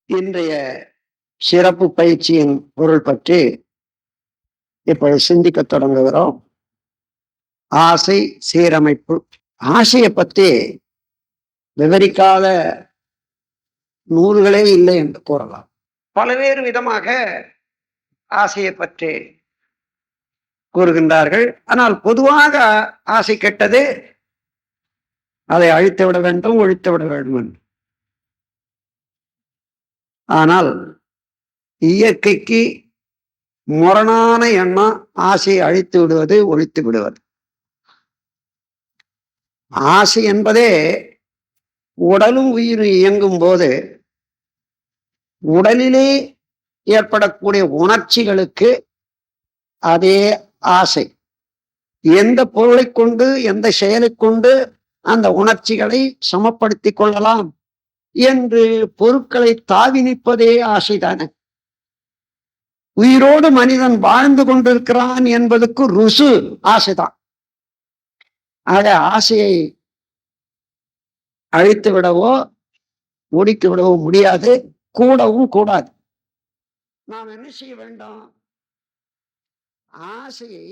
இன்றைய சிறப்பு பயிற்சியின் பொருள் பற்றி இப்பொழுது சிந்திக்க தொடங்குகிறோம். ஆசை சீரமைப்பு. ஆசையை பற்றி விவரிக்காத நூல்களே இல்லை என்று கூறலாம். பல்வேறு விதமாக ஆசையை பற்றி கூறுகின்றார்கள். ஆனால் பொதுவாக ஆசை கெட்டது, அதை அழித்து விட வேண்டும், ஒழித்து விட வேண்டும் என்று. ஆனால் இயற்கைக்கு முரணான எண்ணம் ஆசையை அழித்து விடுவது, ஒழித்து விடுவது. ஆசை என்பதே உடலும் உயிரும் இயங்கும் போது உடலிலே ஏற்படக்கூடிய உணர்ச்சிகளுக்கு அதே ஆசை. எந்த பொருளை கொண்டு, எந்த செயலை கொண்டு அந்த உணர்ச்சிகளை சமப்படுத்திக் கொள்ளலாம் என்று பொருட்களை தாவி நிற்பதே ஆசைதானே. உயிரோடு மனிதன் வாழ்ந்து கொண்டிருக்கிறான் என்பதற்கு ருசு ஆசைதான். ஆக ஆசையை அழித்து விடவோ ஒடுக்கி விடவோ முடியாது, கூடவும் கூடாது. நாம் என்ன செய்ய வேண்டும்? ஆசையை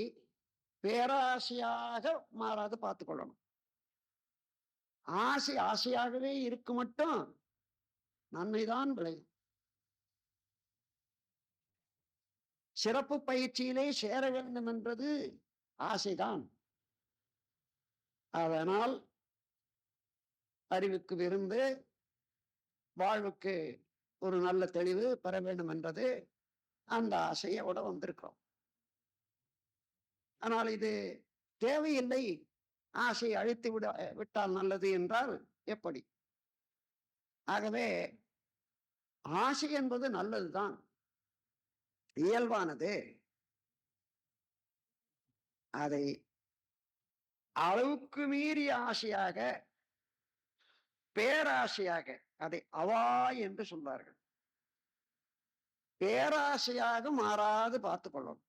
பேராசையாக மாறாது பார்த்துக் கொள்ளணும். ஆசை ஆசையாகவே இருக்கு மட்டும் நன்மைதான் விளையும். சிறப்பு பயிற்சியிலே சேர வேண்டும் என்பது ஆசைதான். அதனால் அறிவுக்கு விருந்து, வாழ்வுக்கு ஒரு நல்ல தெளிவு பெற வேண்டும் என்றது அந்த ஆசையோட வந்திருக்கிறோம். ஆனால் இது தேவையில்லை, ஆசையை அழித்து விட்டால் நல்லது என்றால் எப்படி? ஆகவே ஆசை என்பது நல்லதுதான், இயல்பானது. அதை அளவுக்கு மீறிய ஆசையாக, பேராசையாக, அதை அவா என்று சொல்வார்கள், பேராசையாக மாறாது பார்த்துக் கொள்ளணும்.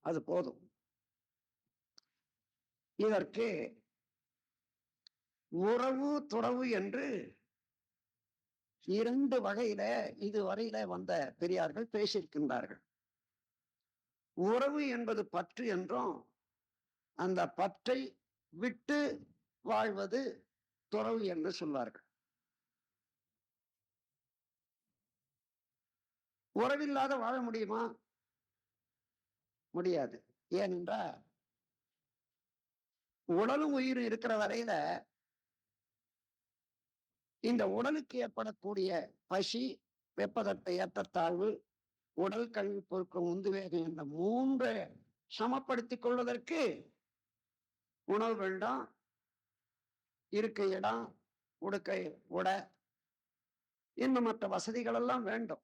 அது போதும். இதற்கு உறவு துறவு என்று இரண்டு வகையில இதுவரையில வந்த பெரியார்கள் பேசியிருக்கின்றார்கள். உறவு என்பது பற்று என்றும், அந்த பற்றை விட்டு வாழ்வது துறவு என்று சொல்வார்கள். உறவில்லாத வாழ முடியுமா? முடியாது. ஏனென்றால் உடலும் உயிரும் இருக்கிற வரையில இந்த உடலுக்கு ஏற்படக்கூடிய பசி, வெப்பதட்ட ஏற்றத்தாழ்வு, உடல் கல்வி பொருட்கள் உந்துவேகம் என்ற மூன்று சமப்படுத்திக் கொள்வதற்கு உணவு வேண்டும், இருக்க இடம், உடுக்க உட, இன்னும் மற்ற வசதிகள் எல்லாம் வேண்டும்.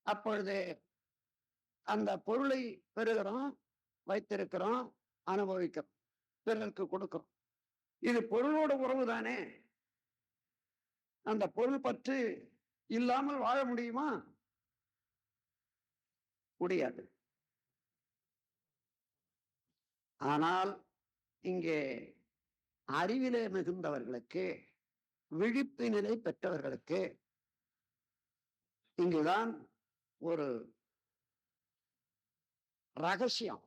அப்பொழுது அந்த பொருளை பெறுகிறோம், வைத்திருக்கிறோம், அனுபவிக்கிறோம், பிறருக்கு கொடுக்கிறோம். இது பொருளோட உறவு தானே. அந்த பொருள் பற்று இல்லாமல் வாழ முடியுமா? முடியாது. ஆனால் இங்கே அறிவிலே மிகுந்தவர்களுக்கு, விழிப்பு நிலை பெற்றவர்களுக்கு இங்குதான் ஒரு ரகசியம்,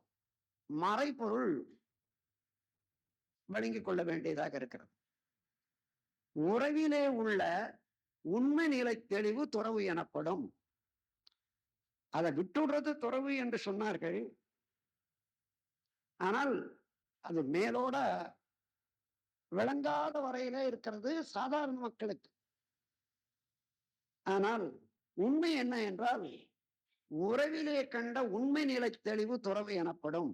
மறைபொருள் வழங்கிக் கொள்ள வேண்டியதாக இருக்கிறது. உறவிலே உள்ள உண்மை நிலை தெளிவு துறவு எனப்படும். அதை விட்டுடுறது துறவு என்று சொன்னார்கள். ஆனால் அது மேலோட விளங்காத வரையில இருக்கிறது சாதாரண மக்களுக்கு. ஆனால் உண்மை என்ன என்றால், உறவிலே கண்ட உண்மை நிலை தெளிவு துறவு எனப்படும்.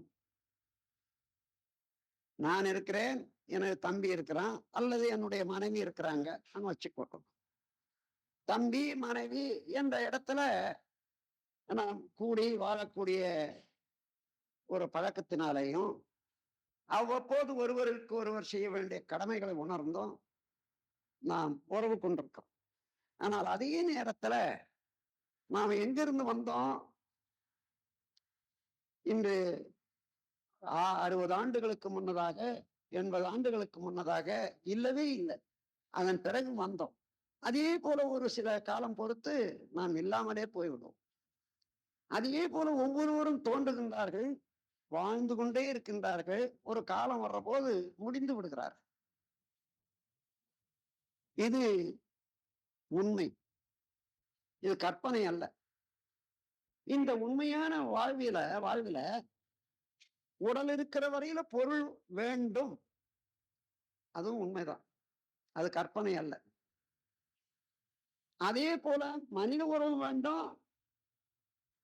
நான் இருக்கிறேன், எனது தம்பி இருக்கிறான், அல்லது என்னுடைய மனைவி இருக்கிறாங்க வச்சுக்கோட்டோம். தம்பி மனைவி என்ற இடத்துல நாம் கூடி வாழக்கூடிய ஒரு பழக்கத்தினாலேயும், அவ்வப்போது ஒருவருக்கு ஒருவர் செய்ய வேண்டிய கடமைகளை உணர்ந்தும் நாம் உறவு கொண்டிருக்கிறோம். ஆனால் அதே நேரத்துல நாம் எங்கிருந்து வந்தோம்? இன்று 60 ஆண்டுகளுக்கு முன்னதாக, 80 ஆண்டுகளுக்கு முன்னதாக இல்லவே இல்லை. அதன் பிறகு வந்தோம். அதே போல ஒரு சில காலம் பொறுத்து நாம் இல்லாமலே போய்விடும். அதே போல ஒவ்வொருவரும் தோன்றுகின்றார்கள், வாழ்ந்து கொண்டே இருக்கின்றார்கள். ஒரு காலம் வர்றபோது முடிந்து விடுகிறார். இது உண்மை. இது கற்பனை அல்ல. இந்த உண்மையான வாழ்வில உடல் இருக்கிற வரையில பொருள் வேண்டும். அதுவும் உண்மைதான். அது கற்பனை அல்ல. அதே போல மனித உறவு வேண்டும்,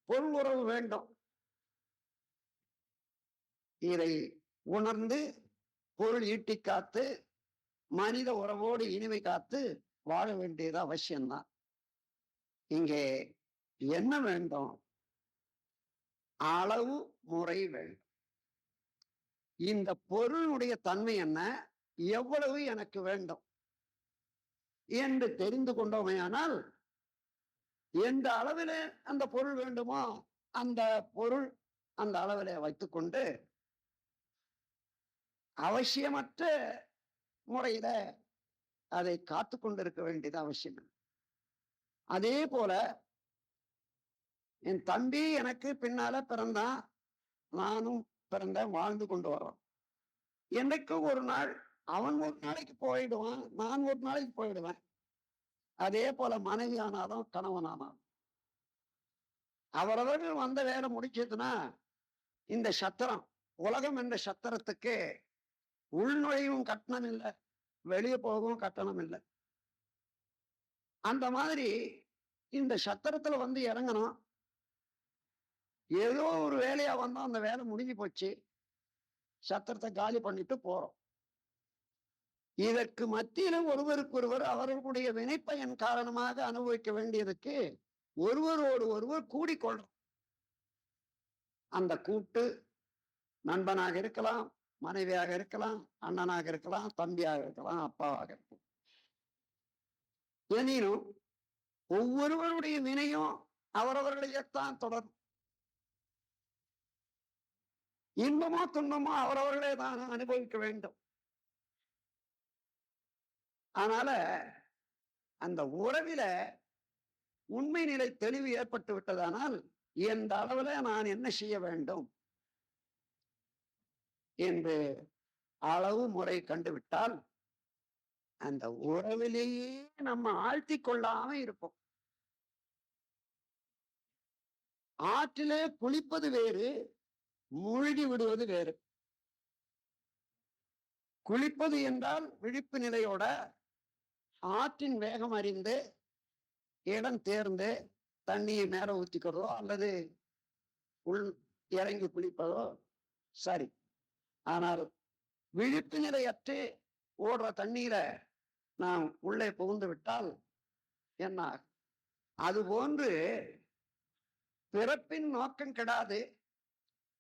பொருள் உறவு வேண்டும். இதை உணர்ந்து பொருள் ஈட்டி காத்து மனித உறவோடு இனிமை காத்து வாழ வேண்டியது அவசியம்தான். இங்கே என்ன வேண்டும்? அளவு முறை வேண்டும். இந்த பொருளுடைய தன்மை என்ன, எவ்வளவு எனக்கு வேண்டும் என்று தெரிந்து கொண்டோமேயானால், எந்த அளவிலே அந்த பொருள் வேண்டுமோ அந்த பொருள் அந்த அளவிலே வைத்துக்கொண்டு அவசியமற்ற முறையில அதை காத்து கொண்டிருக்க வேண்டியது அவசியம். அதே போல என் தம்பி எனக்கு பின்னால பிறந்தான், நானும் பிறந்தேன், வாழ்ந்து கொண்டு வரோம். என்னைக்கும் ஒரு நாள் அவன் ஒரு நாளைக்கு போயிடுவான், நான் ஒரு நாளைக்கு போயிடுவேன். அதே போல மனைவி ஆனாலும் கணவன் ஆனாலும் அவரவர்கள் வந்த வேலை முடிச்சதுன்னா இந்த சத்திரம் உலகம் என்ற சத்திரத்துக்கு உள்நுழைவும் கட்டணம் இல்லை, வெளியே போகவும் கட்டணம் இல்லை. அந்த மாதிரி இந்த சத்திரத்துல வந்து இறங்கணும். ஏதோ ஒரு வேலையா வந்தோம், அந்த வேலை முடிஞ்சு போச்சு, சத்திரத்தை காலி பண்ணிட்டு போறோம். இதற்கு மத்தியில ஒருவருக்கொருவர் அவர்களுடைய வினைப்பயன் காரணமாக அனுபவிக்க வேண்டியதுக்கு ஒருவரோடு ஒருவர் கூடிக்கொள்றோம். அந்த கூட்டு நண்பனாக இருக்கலாம், மனைவியாக இருக்கலாம், அண்ணனாக இருக்கலாம், தம்பியாக இருக்கலாம், அப்பாவாக இருக்கலாம். எனினும் ஒவ்வொருவருடைய வினையும் அவரவர்களையத்தான் தொடரும். இன்பமோ துன்பமோ அவரவர்களே தான் அனுபவிக்க வேண்டும். அதனால அந்த உறவில உண்மை நிலை தெளிவு ஏற்பட்டு விட்டதானால் எந்த அளவுல நான் என்ன செய்ய வேண்டும் என்று அளவு முறை கண்டுவிட்டால் அந்த உறவிலேயே நம்ம ஆழ்த்தி கொள்ளாம இருப்போம். ஆற்றிலே குளிப்பது வேறு, மூழ்கி விடுவது வேறு. குளிப்பது என்றால் விழிப்பு நிலையோட ஆற்றின் வேகம் அறிந்து இடம் தேர்ந்து தண்ணியை மேல ஊத்திக்கிறதோ அல்லது உள் இறங்கி குளிப்பதோ சரி. ஆனால் விழிப்பு நிலையற்று ஓடுற தண்ணீரை நாம் உள்ளே புகுந்து விட்டால் என்ன? அது போன்று பிறப்பின் நோக்கம் கெடாது,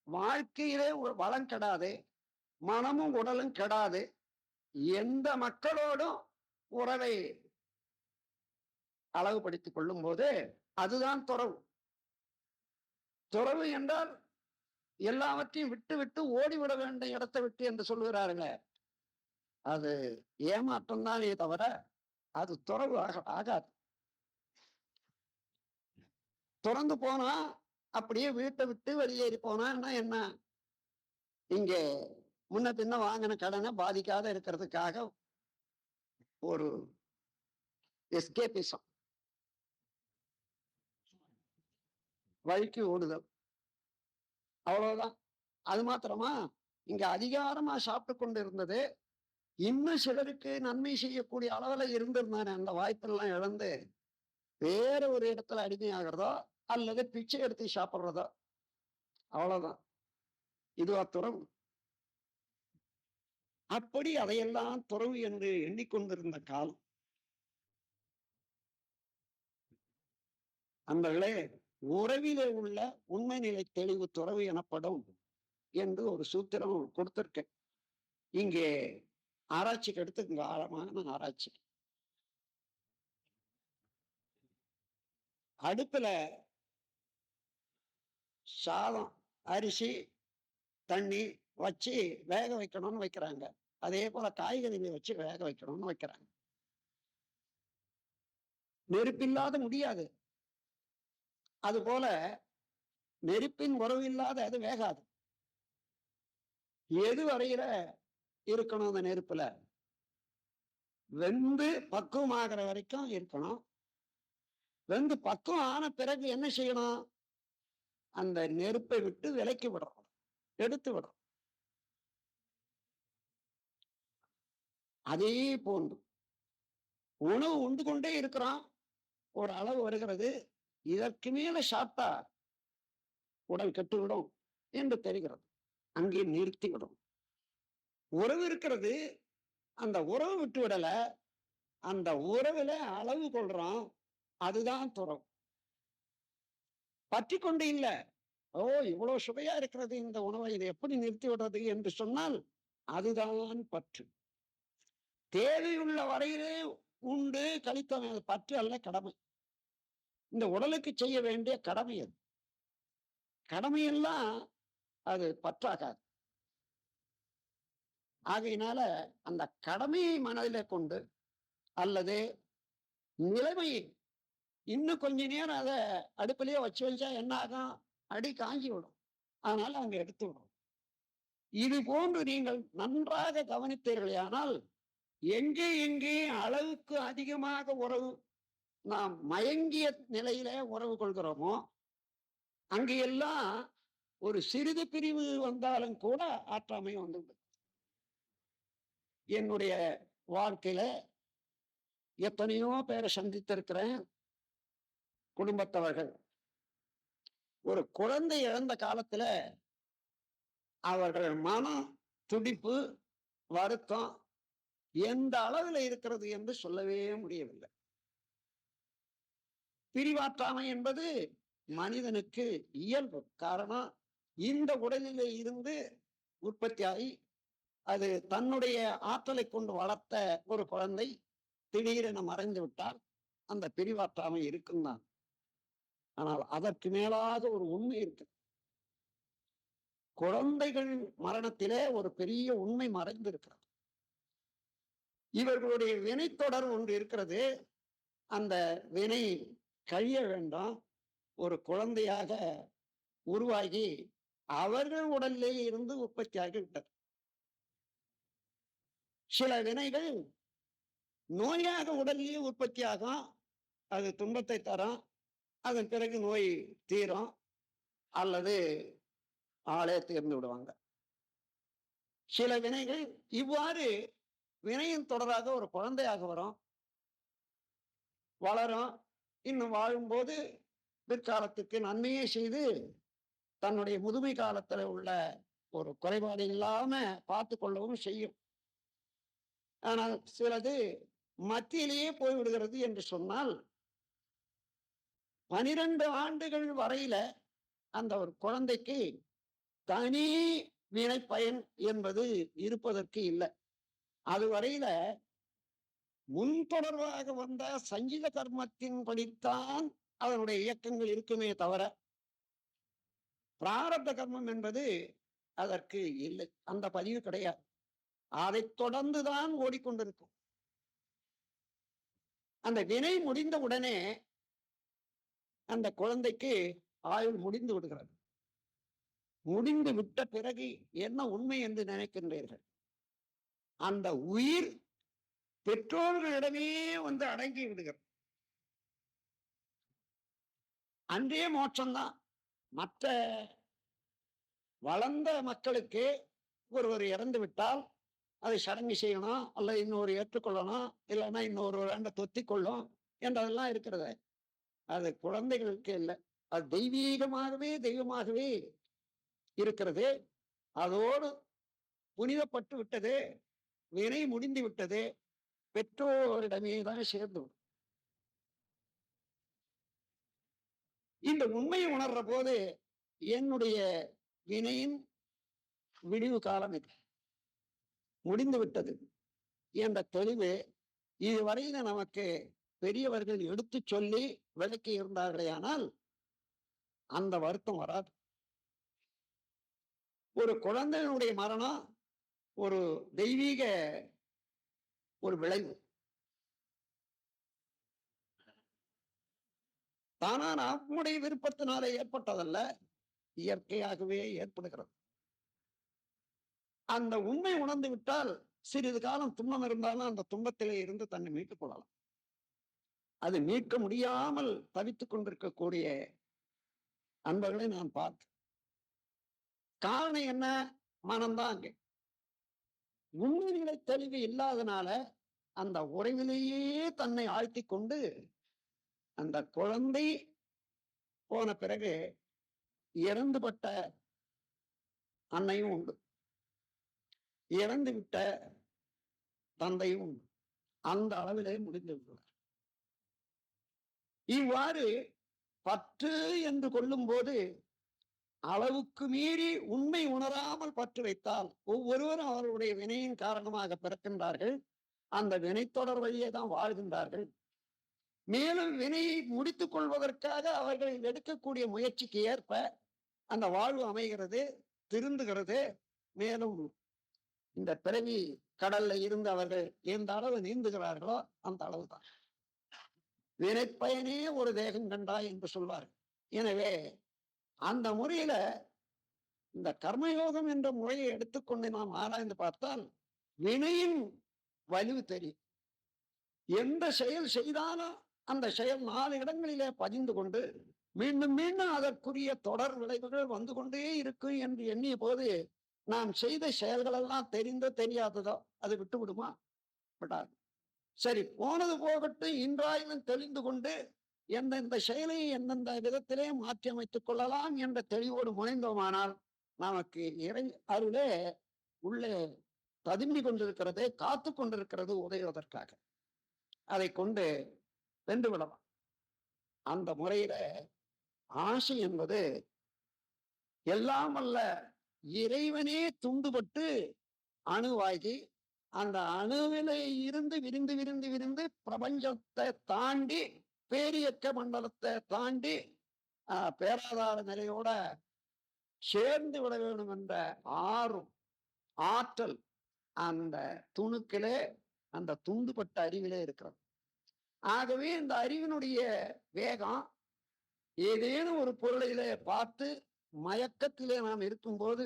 வாழ்க்கையிலே ஒரு வளம் கெடாது, மனமும் உடலும் கெடாது. எந்த மக்களோடும் உறவை அழகுபடுத்திக் கொள்ளும் போது அதுதான் துறவு. துறவு என்றால் எல்லாவற்றையும் விட்டு விட்டு ஓடிவிட வேண்டிய இடத்தை விட்டு என்று சொல்லுகிறார்களே, அது ஏமாற்றம் தானே தவிர அது துறவு ஆகாது. துறந்து போனா அப்படியே வீட்டை விட்டு வெளியேறி போனா என்ன? இங்கே முன்ன பின்ன வாங்கின கடனை பாதிக்காத இருக்கிறதுக்காக ஒரு எஸ்கேபிசம், வழிக்கு ஓடுதல், அவ்வளவுதான். அது மாத்திரமா? இங்க அதிகாரமா சாப்பிட்டு கொண்டு இருந்தது இன்னும் சிலருக்கு நன்மை செய்யக்கூடிய அளவுல இருந்திருந்தானே, அந்த வாய்ப்பெல்லாம் இழந்து வேற ஒரு இடத்துல அடிமையாகிறதோ அல்லது பிச்சை எடுத்து சாப்பிடுறதோ, அவ்வளவுதான். இதுவா துறவு? அப்படி அதையெல்லாம் துறவு என்று எண்ணிக்கொண்டிருந்த காலம். அந்தகளே, உறவிலே உள்ள உண்மை நிலை தெளிவு துறவு எனப்படும் என்று ஒரு சூத்திரம் கொடுத்திருக்கேன். இங்கே ஆராய்ச்சிக்கு எடுத்துங்க, ஆழமான ஆராய்ச்சி. அடுப்புல சாதம், அரிசி, தண்ணி வச்சு வேக வைக்கணும்னு வைக்கிறாங்க. அதே போல காய்கறிகளை வச்சு வேக வைக்கணும்னு வைக்கிறாங்க. நெருப்பில்லாத முடியாது. அதுபோல நெருப்பின் உறவு இல்லாத அது வேகாது. எது வரையில இருக்கணும் அந்த நெருப்புல? வெந்து பக்குவம் ஆகிற வரைக்கும் இருக்கணும். வெந்து பக்குவம் ஆன பிறகு என்ன செய்யணும்? அந்த நெருப்பை விட்டு விலக்கி விடணும், எடுத்து விடணும். அதே போன்று உணவு உண்டு கொண்டே இருக்கிறோம், ஒரு அளவு வருகிறது, இதற்கு மேல சாப்பிட்டா உடல் கெட்டுவிடும் என்று தெரிகிறது, அங்கே நிறுத்திவிடும். உறவு இருக்கிறது, அந்த உறவு விட்டு விடல, அந்த உறவுல அளவு கொள்றோம், அதுதான் துறவு. பற்றி கொண்டு இல்ல, ஓ இவ்வளவு சுவையா இருக்கிறது இந்த உணவை, இதை எப்படி நிறுத்தி விடுறது என்று சொன்னால் அதுதான் பற்று. தேவையுள்ள வரையிலே உண்டு கழித்தவன், அது பற்று அல்ல, கடமை. இந்த உடலுக்கு செய்ய வேண்டிய கடமை அது. கடமையெல்லாம் அது பற்றாகாது. ஆகையினால அந்த கடமையை மனதிலே கொண்டு, அல்லது நிலைமையை இன்னும் கொஞ்ச நேரம் அதை அடுப்பிலேயே வச்சு வச்சா என்ன ஆகும்? அடி காஞ்சி விடும். அதனால அங்க எடுத்து விடும். இது போன்று நீங்கள் நன்றாக கவனித்தீர்களானால், எங்கே எங்கே அளவுக்கு அதிகமாக உறவு நாம் மயங்கிய நிலையில உறவு கொள்கிறோமோ, அங்கெல்லாம் ஒரு சிறிது பிரிவு வந்தாலும் கூட ஆற்றாமை வந்துவிடும். என்னுடைய வாழ்க்கையில எத்தனையோ பேரை சந்தித்திருக்கிறேன். குடும்பத்தவர்கள் ஒரு குழந்தை இழந்த காலத்துல அவர்கள் மனம் துடிப்பு, வருத்தம் எந்த அளவில் இருக்கிறது என்று சொல்லவே முடியவில்லை. பிரிவாற்றாமை என்பது மனிதனுக்கு இயல்பு. காரணம், இந்த உடலிலே இருந்து உற்பத்தியாகி அது தன்னுடைய ஆற்றலை கொண்டு வளர்த்த ஒரு குழந்தை திடீரென மறைந்து விட்டால் அந்த பிரிவாற்றாமை இருக்கும் தான். ஆனால் அதற்கு மேலாக ஒரு உண்மை இருக்கு. குழந்தைகள் மரணத்திலே ஒரு பெரிய உண்மை மறைந்திருக்கிறது. இவர்களுடைய வினை தொடர் ஒன்று இருக்கிறது. அந்த வினை கழிய வேண்டும். ஒரு குழந்தையாக உருவாகி அவர்கள் உடலிலே இருந்து உற்பத்தியாகி விட்டது. சில வினைகள் நோயாக உடலிலேயே உற்பத்தியாகும், அது துன்பத்தை தரும், அதன் பிறகு நோய் தீரும், அல்லது ஆளே தீர்ந்து விடுவாங்க. சில வினைகள் இவ்வாறு வினையின் தொடராக ஒரு குழந்தையாக வரும், வளரும், இன்னும் வாழும்போது பிற்காலத்துக்கு நன்மையே செய்து தன்னுடைய முதுமை காலத்துல உள்ள ஒரு குறைபாடு இல்லாம பார்த்து கொள்ளவும் செய்யும். ஆனால் சிலது மத்தியிலேயே போய்விடுகிறது என்று சொன்னால் 12 ஆண்டுகள் வரையில அந்த ஒரு குழந்தைக்கு தனி வினை பயன் என்பது இருப்பதற்கு இல்லை. அதுவரையில முன்தொடர்பாக வந்த சஞ்சித கர்மத்தின் படித்தான் அதனுடைய இயக்கங்கள் இருக்குமே தவிர பிராரப்த கர்மம் என்பது அதற்கு இல்லை, அந்த பதிவு கிடையாது. அதை தொடர்ந்துதான் ஓடிக்கொண்டிருக்கும். அந்த வினை முடிந்த உடனே அந்த குழந்தைக்கு ஆயுள் முடிந்து விடுகிறது. முடிந்து விட்ட பிறகு என்ன உண்மை என்று நினைக்கின்றீர்கள்? அந்த உயிர் பெற்றோர்களிடமே வந்து அடங்கி விடுகிறது. அன்றே மோட்சம்தான். மற்ற வளர்ந்த மக்களுக்கு ஒருவர் இறந்து விட்டால் அதை சடங்கு செய்யணும், அல்ல இன்னொரு ஏற்றுக்கொள்ளணும், இல்லைன்னா இன்னொரு வேண்ட தொத்தி கொள்ளும் என்றதெல்லாம் இருக்கிறது. அது குழந்தைகளுக்கு இல்லை, அது தெய்வீகமாகவே தெய்வமாகவே இருக்கிறது. அதோடு புனிதப்பட்டு விட்டது, வினை முடிந்து விட்டது, பெற்றோரிடமே தான் சேர்ந்து விடும். இந்த உண்மையை உணர்ற போது என்னுடைய வினையின் விடிவு காலம் இது, முடிந்து விட்டது என்ற தெளிவு இதுவரையில நமக்கு பெரியவர்கள் எடுத்து சொல்லி விளக்கி இருந்தார்களே, ஆனால் அந்த வருத்தம் வராது. ஒரு குழந்தையினுடைய மரணம் ஒரு தெய்வீக ஒரு விளைவு. தானா நம்முடைய விருப்பத்தினாலே ஏற்பட்டதல்ல, இயற்கையாகவே ஏற்படுகிறது. அந்த உண்மை உணர்ந்து விட்டால் சிறிது காலம் துன்பம் இருந்தாலும் அந்த துன்பத்திலே இருந்து தன்னை மீட்டுக் கொள்ளலாம். அது மீட்க முடியாமல் தவித்துக் கொண்டிருக்கக்கூடிய அன்பர்களை நான் பார்த்தேன். காரணம் என்ன? மனம்தான் அங்கே. உண்மை நிலை தெளிவு இல்லாதனால அந்த உறவிலேயே தன்னை ஆழ்த்திக் கொண்டு அந்த குழந்தை போன பிறகு இறந்துபட்ட அன்னையும் உண்டு, இறந்து விட்ட தந்தையும் உண்டு. அந்த அளவிலே முடிந்து விடுவார். இவ்வாறு பற்று என்று கொள்ளும் போது அளவுக்கு மீறி உண்மை உணராமல் பற்று வைத்தால் ஒவ்வொருவரும் அவருடைய வினையின் காரணமாக பிறக்கின்றார்கள். அந்த வினைத்தொடர் வழியே தான் வாழ்கின்றார்கள். மேலும் வினையை முடித்துக் கொள்வதற்காக அவர்கள் எடுக்கக்கூடிய முயற்சிக்கு ஏற்ப அந்த வாழ்வு அமைகிறது, திருந்துகிறது. மேலும் இந்த பிறவி கடல்ல இருந்து அவர்கள் எந்த அளவு நீந்துகிறார்களோ அந்த அளவுதான். வினைப்பயனே ஒரு தேகம் கண்டாய் என்று சொல்வார்கள். எனவே அந்த முறையில இந்த கர்மயோகம் என்ற முறையை எடுத்துக்கொண்டு நாம் ஆராய்ந்து பார்த்தால் வினையின் வலிவு தெரியும். எந்த செயல் செய்தாலும் அந்த செயல் 4 இடங்களிலே பதிந்து கொண்டு மீண்டும் மீண்டும் அதற்குரிய தொடர் விளைவுகள் வந்து கொண்டே இருக்கும் என்று எண்ணிய போது நாம் செய்த செயல்கள் எல்லாம் தெரிந்தோ தெரியாததோ அது விட்டு விடுமா? விடாது. சரி, போனது போகட்டும், இன்றாயிலும் தெளிந்து கொண்டு எந்தெந்த செயலை எந்தெந்த விதத்திலே மாற்றி அமைத்துக் கொள்ளலாம் என்ற தெளிவோடு முனைந்தோமானால் நமக்கு இறை அருளே உள்ளே ததும்பி கொண்டிருக்கிறது, காத்து கொண்டிருக்கிறது உதவுவதற்காக. அதை கொண்டு வென்று விடலாம். அந்த முறையில ஆசை என்பது எல்லாம் அல்ல இறைவனே துண்டுபட்டு அணுவாகி அந்த அணுவிலே இருந்து விரிந்து விரிந்து விரிந்து பிரபஞ்சத்தை தாண்டி பேரியக்க மண்டலத்தை தாண்டி பேராதார நிலையோட சேர்ந்து விட வேண்டும் என்ற ஆற்றல் அந்த துணுக்கிலே, அந்த துண்டுபட்ட அறிவிலே இருக்கிறது. ஆகவே இந்த அறிவினுடைய வேகம் ஏதேனும் ஒரு பொருளிலே பார்த்து மயக்கத்திலே நாம் இருக்கும்போது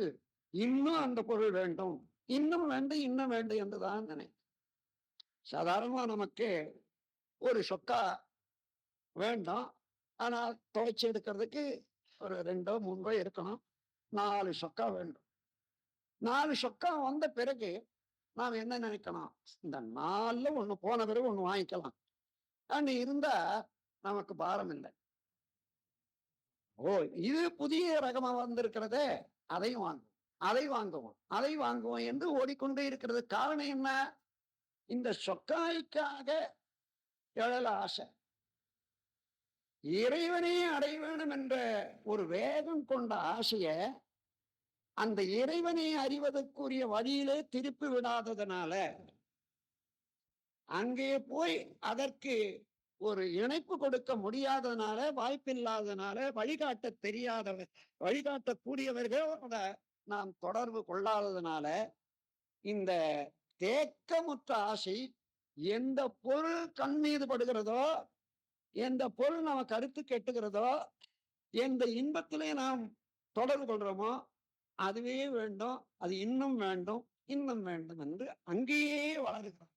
இன்னும் அந்த பொருள் வேண்டும், இன்னும் வேண்டும், இன்னும் வேண்டும் என்றுதான் நினைக்கும். சாதாரணமா நமக்கு ஒரு சொக்கா வேண்டும், ஆனால் துவைச்சு எடுக்கிறதுக்கு ஒரு 2 3 இருக்கணும். 4 சொக்கா வேண்டும். 4 சொக்கா வந்த பிறகு நாம் என்ன நினைக்கணும்? இந்த 4ல 1 போன பிறகு 1 வாங்கிக்கலாம் அன்னு இருந்தா நமக்கு பாரம் இல்லை. ஓ, இது புதிய ரகமா வந்திருக்கிறதே, அதையும் வாங்குவோம், அதை வாங்குவோம், அதை வாங்குவோம் என்று ஓடிக்கொண்டே இருக்கிறது. காரணம் என்ன? இந்த சொக்காய்க்காக எழல ஆசை. இறைவனே அடைய வேண்டும் என்ற ஒரு வேகம் கொண்ட ஆசைய அந்த இறைவனை அறிவதற்குரிய வழியிலே திருப்பி விடாததுனால அங்கே போய் அதற்கு ஒரு இணைப்பு கொடுக்க முடியாததுனால, வாய்ப்பில்லாததுனால, வழிகாட்டக்கூடியவர்கள் நாம் தொடர்பு கொள்ளாததுனால இந்த தேக்கமுற்ற ஆசை எந்த பொருள் கண் மீது படுகிறதோ, எந்த பொருள் நம்ம கருத்து கெட்டுகிறதோ, எந்த இன்பத்திலே நாம் தொடர்பு கொள்றோமோ அதுவே வேண்டும், அது இன்னும் வேண்டும், இன்னும் வேண்டும் என்று அங்கேயே வளருகிறோம்.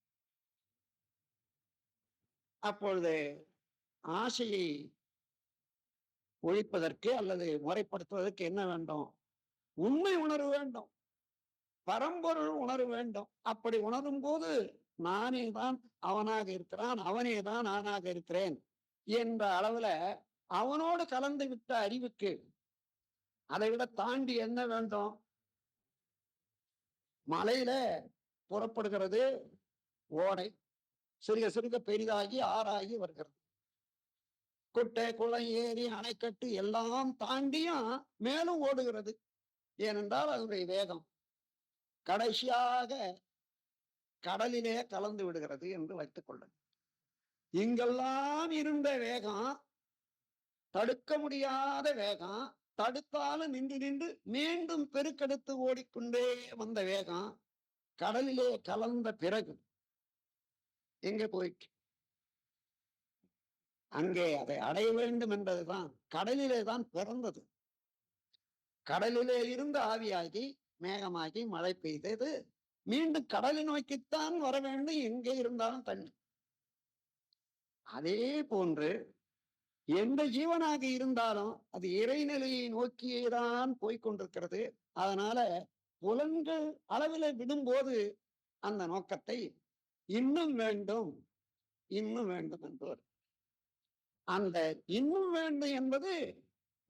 அப்பொழுது ஆசையை ஒழிப்பதற்கு அல்லது முறைப்படுத்துவதற்கு என்ன வேண்டும்? உண்மை உணர்வு வேண்டும், பரம்பொருள் உணர்வு வேண்டும். அப்படி உணரும் போது நானே தான் அவனாக இருக்கிறான், அவனே தான் நானாக இருக்கிறேன் என்ற அளவுல அவனோடு கலந்து விட்ட அறிவுக்கு அதை விட தாண்டி என்ன வேண்டும்? மலையில புறப்படுகிறது ஓடை, சிறுக சிறுக பெரிதாகி ஆறாகி வருகிறது. குட்டை, குளம், ஏரி, அணைக்கட்டு எல்லாம் தாண்டியும் மேலும் ஓடுகிறது. ஏனென்றால் அதனுடைய வேகம் கடைசியாக கடலிலே கலந்து விடுகிறது என்று வைத்துக் கொள்ளுங்கள். இங்கெல்லாம் இருந்த வேகம், தடுக்க முடியாத வேகம், தடுத்தாலும் நின்று நின்று மீண்டும் பெருக்கெடுத்து ஓடிக்கொண்டே வந்த வேகம் கடலிலே கலந்த பிறகு எங்க போயிட்டு அங்கே அதை அடைய வேண்டும் என்பதுதான். கடலிலே தான் பிறந்தது. கடலிலே இருந்து ஆவியாகி மேகமாகி மழை பெய்தது. மீண்டும் கடலை நோக்கித்தான் வர வேண்டும், எங்கே இருந்தாலும் தண்ணி. அதே போன்று எந்த ஜீவனாக இருந்தாலும் அது இறைநிலையை நோக்கியேதான் போய்கொண்டிருக்கிறது. அதனால புலன்கள் அளவில் விடும்போது அந்த நோக்கத்தை இன்னும் வேண்டும், இன்னும் வேண்டும் என்பவர். அந்த இன்னும் வேண்டும் என்பது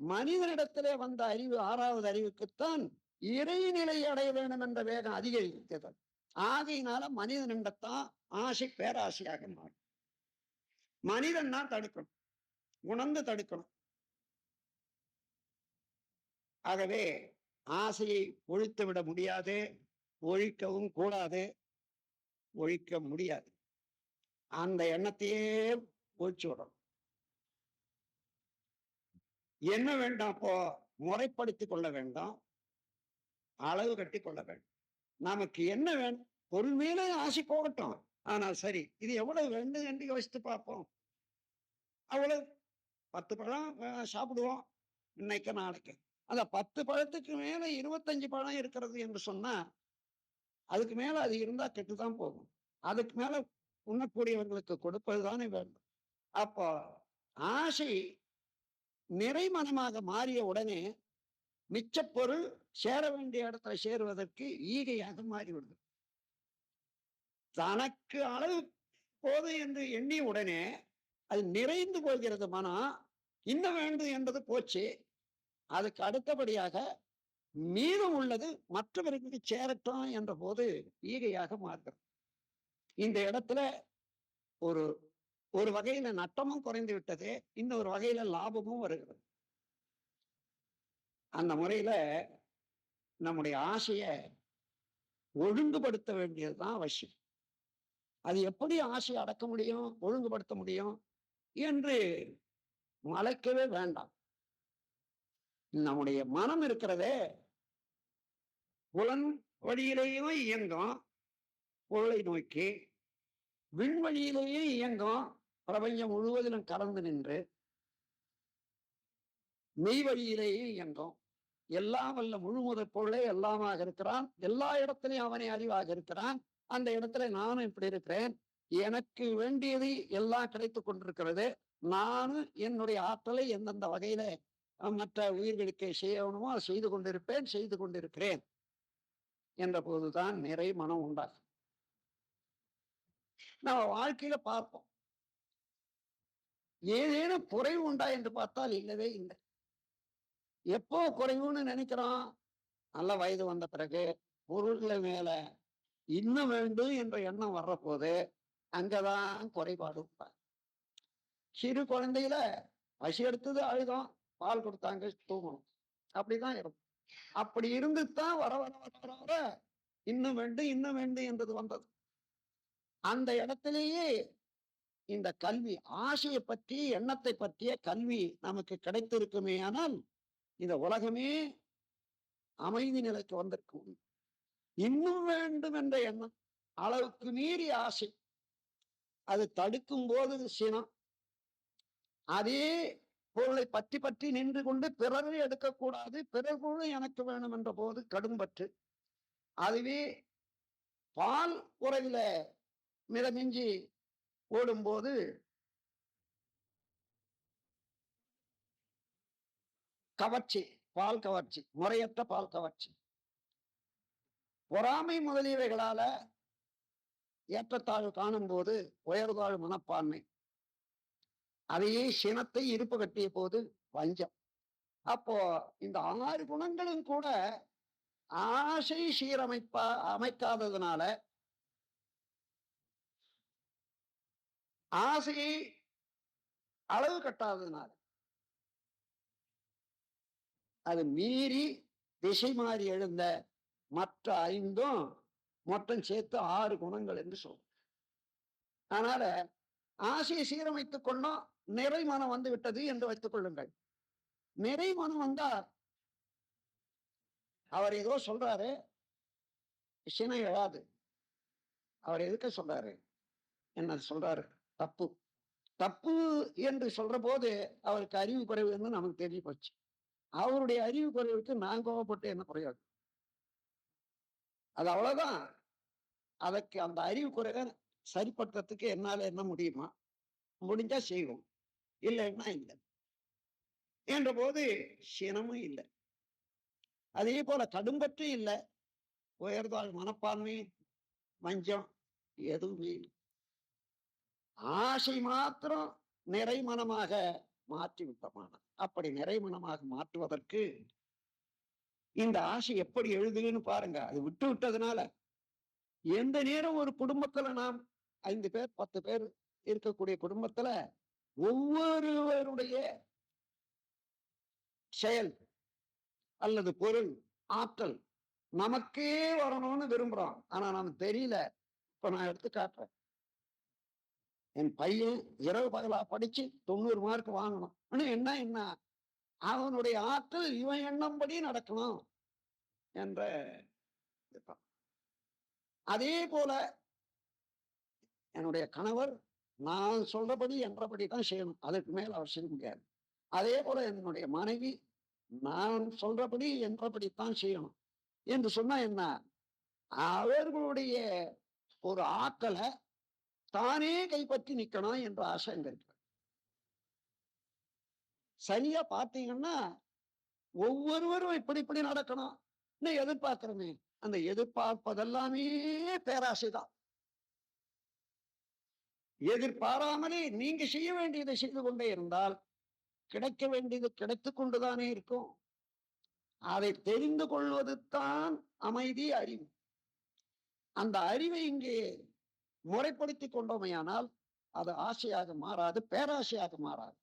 மனிதனிடத்திலே வந்த அறிவு, ஆறாவது அறிவுக்குத்தான் இறைநிலை அடைய வேண்டும் என்ற வேகம் அதிகரிக்கிறது. ஆகையினால மனிதனிடத்தான் ஆசை பேராசையாக மாறும். மனிதன் தான் தடுக்கணும், உணர்ந்து தடுக்கணும். ஆகவே ஆசையை ஒழித்து விட முடியாது, ஒழிக்கவும் கூடாது, ஒழிக்க முடியாது. அந்த எண்ணத்தையே ஒழிச்சு விடணும். என்ன வேண்டாம், அப்போ முறைப்படுத்திக் கொள்ள வேண்டும், அளவு கட்டி கொள்ள வேண்டும். நமக்கு என்ன வேணும், பொருள் மேலே ஆசை போகட்டும், ஆனால் சரி இது எவ்வளவு வேண்டும் என்று யோசித்து பார்ப்போம். அவ்வளவு 10 பழம் சாப்பிடுவோம் இன்னைக்கு நாளைக்கு. அந்த 10 பழத்துக்கு மேல 25 பழம் இருக்கிறது என்று சொன்னா அதுக்கு மேல அது இருந்தா கெட்டுதான் போகும். அதுக்கு மேல உண்ணக்கூடியவர்களுக்கு கொடுப்பதுதானே வேண்டும். அப்போ ஆசை நிறைமனமாக மாறிய உடனே மிச்ச பொருள் சேர வேண்டிய இடத்துல சேருவதற்கு ஈகையாக மாறிவிடுது. தனக்கு அளவு போதும் என்று எண்ணிய உடனே அது நிறைந்து போகிறது மனம். இன்னும் வேண்டும் என்பது போச்சு. அதுக்கு அடுத்தபடியாக மீதம் உள்ளது மற்றவர்களுக்கு சேரட்டும் என்ற போது ஈகையாக மாறுகிறது. இந்த இடத்துல ஒரு ஒரு வகையில நட்டமும் குறைந்து விட்டது, இன்னொரு வகையில லாபமும் வருகிறது. அந்த முறையில நம்முடைய ஆசையை ஒழுங்குபடுத்த வேண்டியதுதான் அவசியம். அது எப்படி ஆசையை அடக்க முடியும், ஒழுங்குபடுத்த முடியும் என்று மலைக்கவே வேண்டாம். நம்முடைய மனம் இருக்கிறதே புலன் வழியிலேயும் இயங்கும் பொருளை நோக்கி, விண்வழியிலேயே இயங்கும் பிரபஞ்சம் முழுவதிலும் கலந்து நின்று, மெய் வழியிலேயே இயங்கும். எல்லாம் வல்ல முழுமுதற் பொருளே எல்லாமாக இருக்கிறான். எல்லா இடத்திலையும் அவனை அறிவாக இருக்கிறான். அந்த இடத்துல நானும் இப்படி இருக்கிறேன். எனக்கு வேண்டியது எல்லாம் கிடைத்துக் கொண்டிருக்கிறது. நானும் என்னுடைய ஆற்றலை எந்தெந்த வகையில மற்ற உயிர்களுக்கு செய்யணுமோ அதை செய்து கொண்டிருப்பேன், செய்து கொண்டிருக்கிறேன் என்ற போதுதான் நிறை மனம் உண்டாகும். நம்ம வாழ்க்கையில பார்ப்போம், ஏதேனும் குறைவு உண்டா என்று பார்த்தால் இல்லவே இல்லை. எப்போ குறைவுன்னு நினைக்கிறோம், நல்ல வயது வந்த பிறகு பொருள்களை மேல இன்னும் வேண்டும் என்ற எண்ணம் வர்ற போது அங்கதான் குறைபாடு. சிறு குழந்தையில பசி எடுத்தது அழுதோம், பால் கொடுத்தாங்க தூங்கணும், அப்படிதான் இருக்கும். அப்படி இருந்துதான் வர வர வர வர வர இன்னும் வேண்டும் இன்னும் வேண்டும் என்றது வந்தது. அந்த இடத்திலேயே இந்த கல்வி, ஆசையை பற்றி எண்ணத்தை பற்றிய கல்வி நமக்கு கிடைத்திருக்குமே ஆனால் இந்த உலகமே அமைதி நிலைக்கு வந்திருக்கும். இன்னும் வேண்டும் என்ற எண்ணம், அளவுக்கு மீறி ஆசை, அது தடுக்கும் போது சினம். அதே பொருளை பற்றி பற்றி நின்று கொண்டு பிறரை எடுக்கக்கூடாது, பிறர் பொருள் எனக்கு வேணும் என்ற போது கடும்பற்று. அதுவே பால் உறவில மிதமிஞ்சி ஓடும்போது கவர்ச்சி, பால் கவர்ச்சி, முறையற்ற பால் கவர்ச்சி. பொறாமை முதலியவைகளால ஏற்றத்தாழ்வு காணும் போது உயர்தாழ்வு மனப்பான்மை. அதையே சினத்தை இருப்பு கட்டிய போது வஞ்சம். அப்போ இந்த 6 குணங்களும் கூட ஆசை அமைக்காததுனால, ஆசையை அளவு கட்டாததுனால அது மீறி திசை மாறி எழுந்த மற்ற 5ம் மொத்தம் சேர்த்து 6 குணங்கள் என்று சொல்லும். அதனால ஆசையை சீரமைத்துக் கொண்டோம், நிறைமனம் வந்து விட்டது என்று வைத்துக் கொள்ளுங்கள். நிறைமனம் வந்தா அவர் ஏதோ சொல்றாரு, சினம் எழாது. அவர் எதுக்க சொல்றாரு, என்ன சொல்றாரு, தப்பு. தப்பு என்று சொல்ற போது அவருக்கு அறிவு குறைவுன்னு நமக்கு தெரிய போச்சு. அவருடைய அறிவு குறைவுக்கு நான் கோவப்பட்டு என்ன பிரயோஜனம்? அது அவ்வளவுதான். அதற்கு அந்த அறிவு குறைவை சரிப்படுத்துறதுக்கு என்னால என்ன முடியுமா? முடிஞ்சா செய்வோம். இல்லைன்னா இல்லை. என்ற போது சினமும் இல்லை. அதே போல கடும்பற்று இல்லை. உயர்ந்தால் மனப்பான்மை, வஞ்சம் எதுவுமே இல்லை. ஆசை மாத்திரம் நிறைமனமாக மாற்றி விட்டமான. அப்படி நிறைமனமாக மாற்றுவதற்கு இந்த ஆசை எப்படி எழுதுன்னு பாருங்க. அது விட்டு விட்டதுனால எந்த நேரம் ஒரு குடும்பத்துல நாம் 5 பேர் 10 பேர் இருக்கக்கூடிய குடும்பத்துல ஒவ்வொருவருடைய செயல் அல்லது பொருள் ஆற்றல் நமக்கே வரணும்னு விரும்புறோம். ஆனா நமக்கு தெரியல. இப்ப நான் எடுத்து காட்டுறேன். என் பையன் இரவு பகலா படிச்சு 90 மார்க் வாங்கணும். என்ன அவனுடைய ஆற்றல் இவன் எண்ணம்படி நடக்கணும் என்ற. அதே போல என்னுடைய கணவர் நான் சொல்றபடி என்றபடி தான் செய்யணும். அதற்கு மேல் அவர் செய்ய முடியாது. அதே போல என்னுடைய மனைவி நான் சொல்றபடி என்றபடித்தான் செய்யணும் என்று சொன்னா என்ன, அவர்களுடைய ஒரு ஆற்றலை தானே கைப்பற்றி நிக்கணும் என்ற ஆசை எங்க இருக்கு. சரியா பார்த்தீங்கன்னா ஒவ்வொருவரும் இப்படி நடக்கணும் எதிர்பார்க்கிறோமே, அந்த எதிர்பார்ப்பதெல்லாமே பேராசைதான். எதிர்பாராமலே நீங்க செய்ய வேண்டியதை செய்து கொண்டே இருந்தால் கிடைக்க வேண்டியது கிடைத்துக் கொண்டுதானே இருக்கும். அதை தெரிந்து கொள்வது தான் அமைதி, அறிவு. அந்த அறிவை இங்கே முறைப்படுத்தி கொண்டோமையானால் அது ஆசையாக மாறாது, பேராசையாக மாறாது.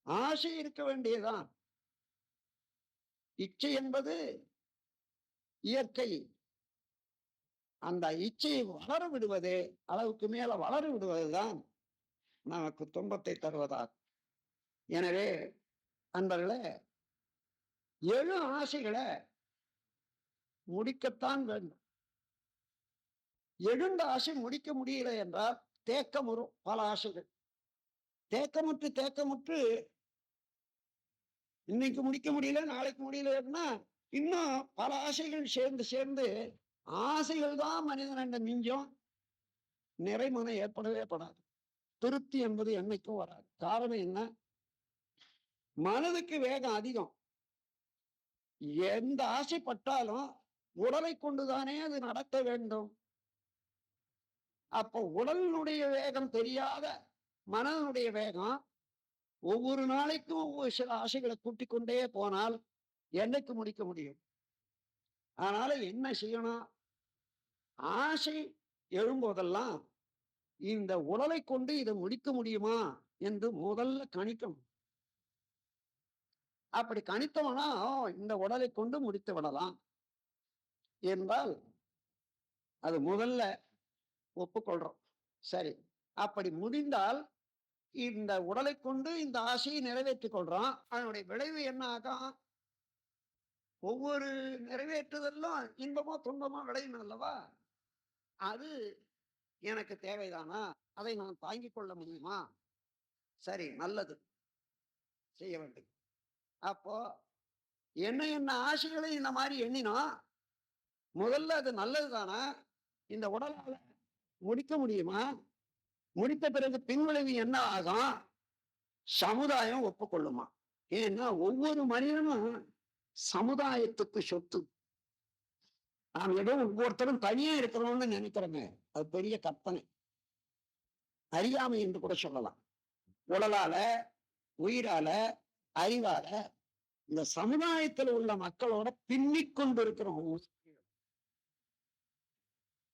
ஆசை இருக்க வேண்டியதுதான். இச்சை என்பது இயற்கை. அந்த இச்சையை வளர விடுவது, அளவுக்கு மேல வளர விடுவதுதான் நமக்கு துன்பத்தை தருவதாகும். எனவே அன்பர்களே, எழும் ஆசைகளை முடிக்கத்தான் வேண்டும். எழுந்த ஆசை முடிக்க முடியல என்றால் தேக்கம் வரும். பல ஆசைகள் தேக்கமுற்று இன்னைக்கு முடிக்க முடியல, நாளைக்கு முடியலன்னா இன்னும் பல ஆசைகள் சேர்ந்து ஆசைகள் தான் மனிதன் மிஞ்சம். நிறைமனம் ஏற்படவே படாது. திருப்தி என்பது என்னைக்கும் வராது. காரணம் என்ன? மனதுக்கு வேகம் அதிகம். எந்த ஆசைப்பட்டாலும் உடலை கொண்டுதானே அது நடக்க வேண்டும். அப்போ உடலினுடைய வேகம் தெரியாத மனதனுடைய வேகம் ஒவ்வொரு நாளைக்கும் ஒவ்வொரு சில ஆசைகளை கூட்டிக் கொண்டே போனால் என்னைக்கு முடிக்க முடியும்? அதனால என்ன செய்யணும்? ஆசை எழும்போதெல்லாம் இந்த உடலை கொண்டு இதை முடிக்க முடியுமா என்று முதல்ல கணிக்கணும். அப்படி கணித்தோம்னா இந்த உடலை கொண்டு முடித்து விடலாம் என்றால் அது முதல்ல ஒப்புக்கொள்றோம். சரி, அப்படி முடிந்தால் இந்த உடலை கொண்டு இந்த ஆசையை நிறைவேற்றிக் கொள்றோம். அதனுடைய விளைவு என்ன ஆகும்? ஒவ்வொரு நிறைவேற்றுதலும் இன்பமோ துன்பமோ விளையும் அல்லவா? அது எனக்கு தேவைதானா? அதை நான் தாங்கிக் கொள்ள முடியுமா? சரி, நல்லது, செய்ய வேண்டும். அப்போ என்ன ஆசைகளை இந்த மாதிரி எண்ணினோம். முதல்ல அது நல்லது தானா? இந்த உடலால முடிக்க முடியுமா? முடித்த பிறகு பின்விளைவு என்ன ஆகும்? சமுதாயம் ஒப்புக்கொள்ளுமா? ஏன்னா ஒவ்வொரு மனிதனும் சமுதாயத்துக்கு சொத்து. நாம் ஏதோ ஒவ்வொருத்தரும் தனியே இருக்கிறோம்னு நினைக்கிறோங்க, அது பெரிய கற்பனை, அறியாமை என்று கூட சொல்லலாம். உடலால, உயிரால, அறிவால இந்த சமுதாயத்தில் உள்ள மக்களோட பின்னிக் கொண்டு இருக்கிறோம்.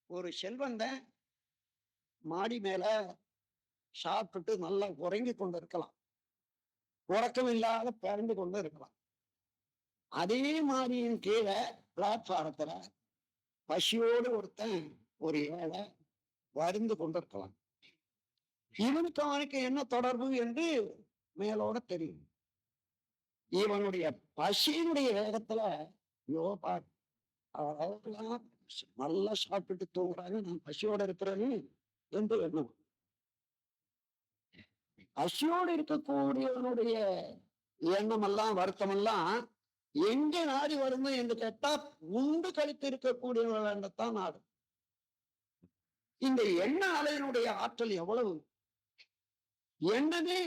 ஒரு செல்வந்தன் மாடி மேல சாப்பிட்டுட்டு நல்லா உறங்கி கொண்டு இருக்கலாம், உறக்கம் இல்லாத பிறந்து கொண்டு இருக்கலாம். அதே மாதிரியின் கீழே பிளாட்பாரத்துல பசியோடு ஒருத்தன், ஒரு ஏழை வருந்து கொண்டிருக்கலாம். இவனுக்கு அவனுக்கு என்ன தொடர்பு என்று மேலோட தெரியும். இவனுடைய பசியினுடைய வேகத்துல யோபார் அவரெல்லாம் நல்லா சாப்பிட்டு தூங்குறாங்க, நான் பசியோட இருக்கிறேன்னு என்று எண்ணும். பசியோடு இருக்கக்கூடியவனுடைய எண்ணம் எல்லாம் வருத்தம் எல்லாம் எங்க நாடி வருமோ என்று கேட்டா உண்டு கழித்து இருக்கக்கூடியவர்கள்தான் நாடு. இந்த எண்ண அலையினுடைய ஆற்றல் எவ்வளவு! எண்ணமே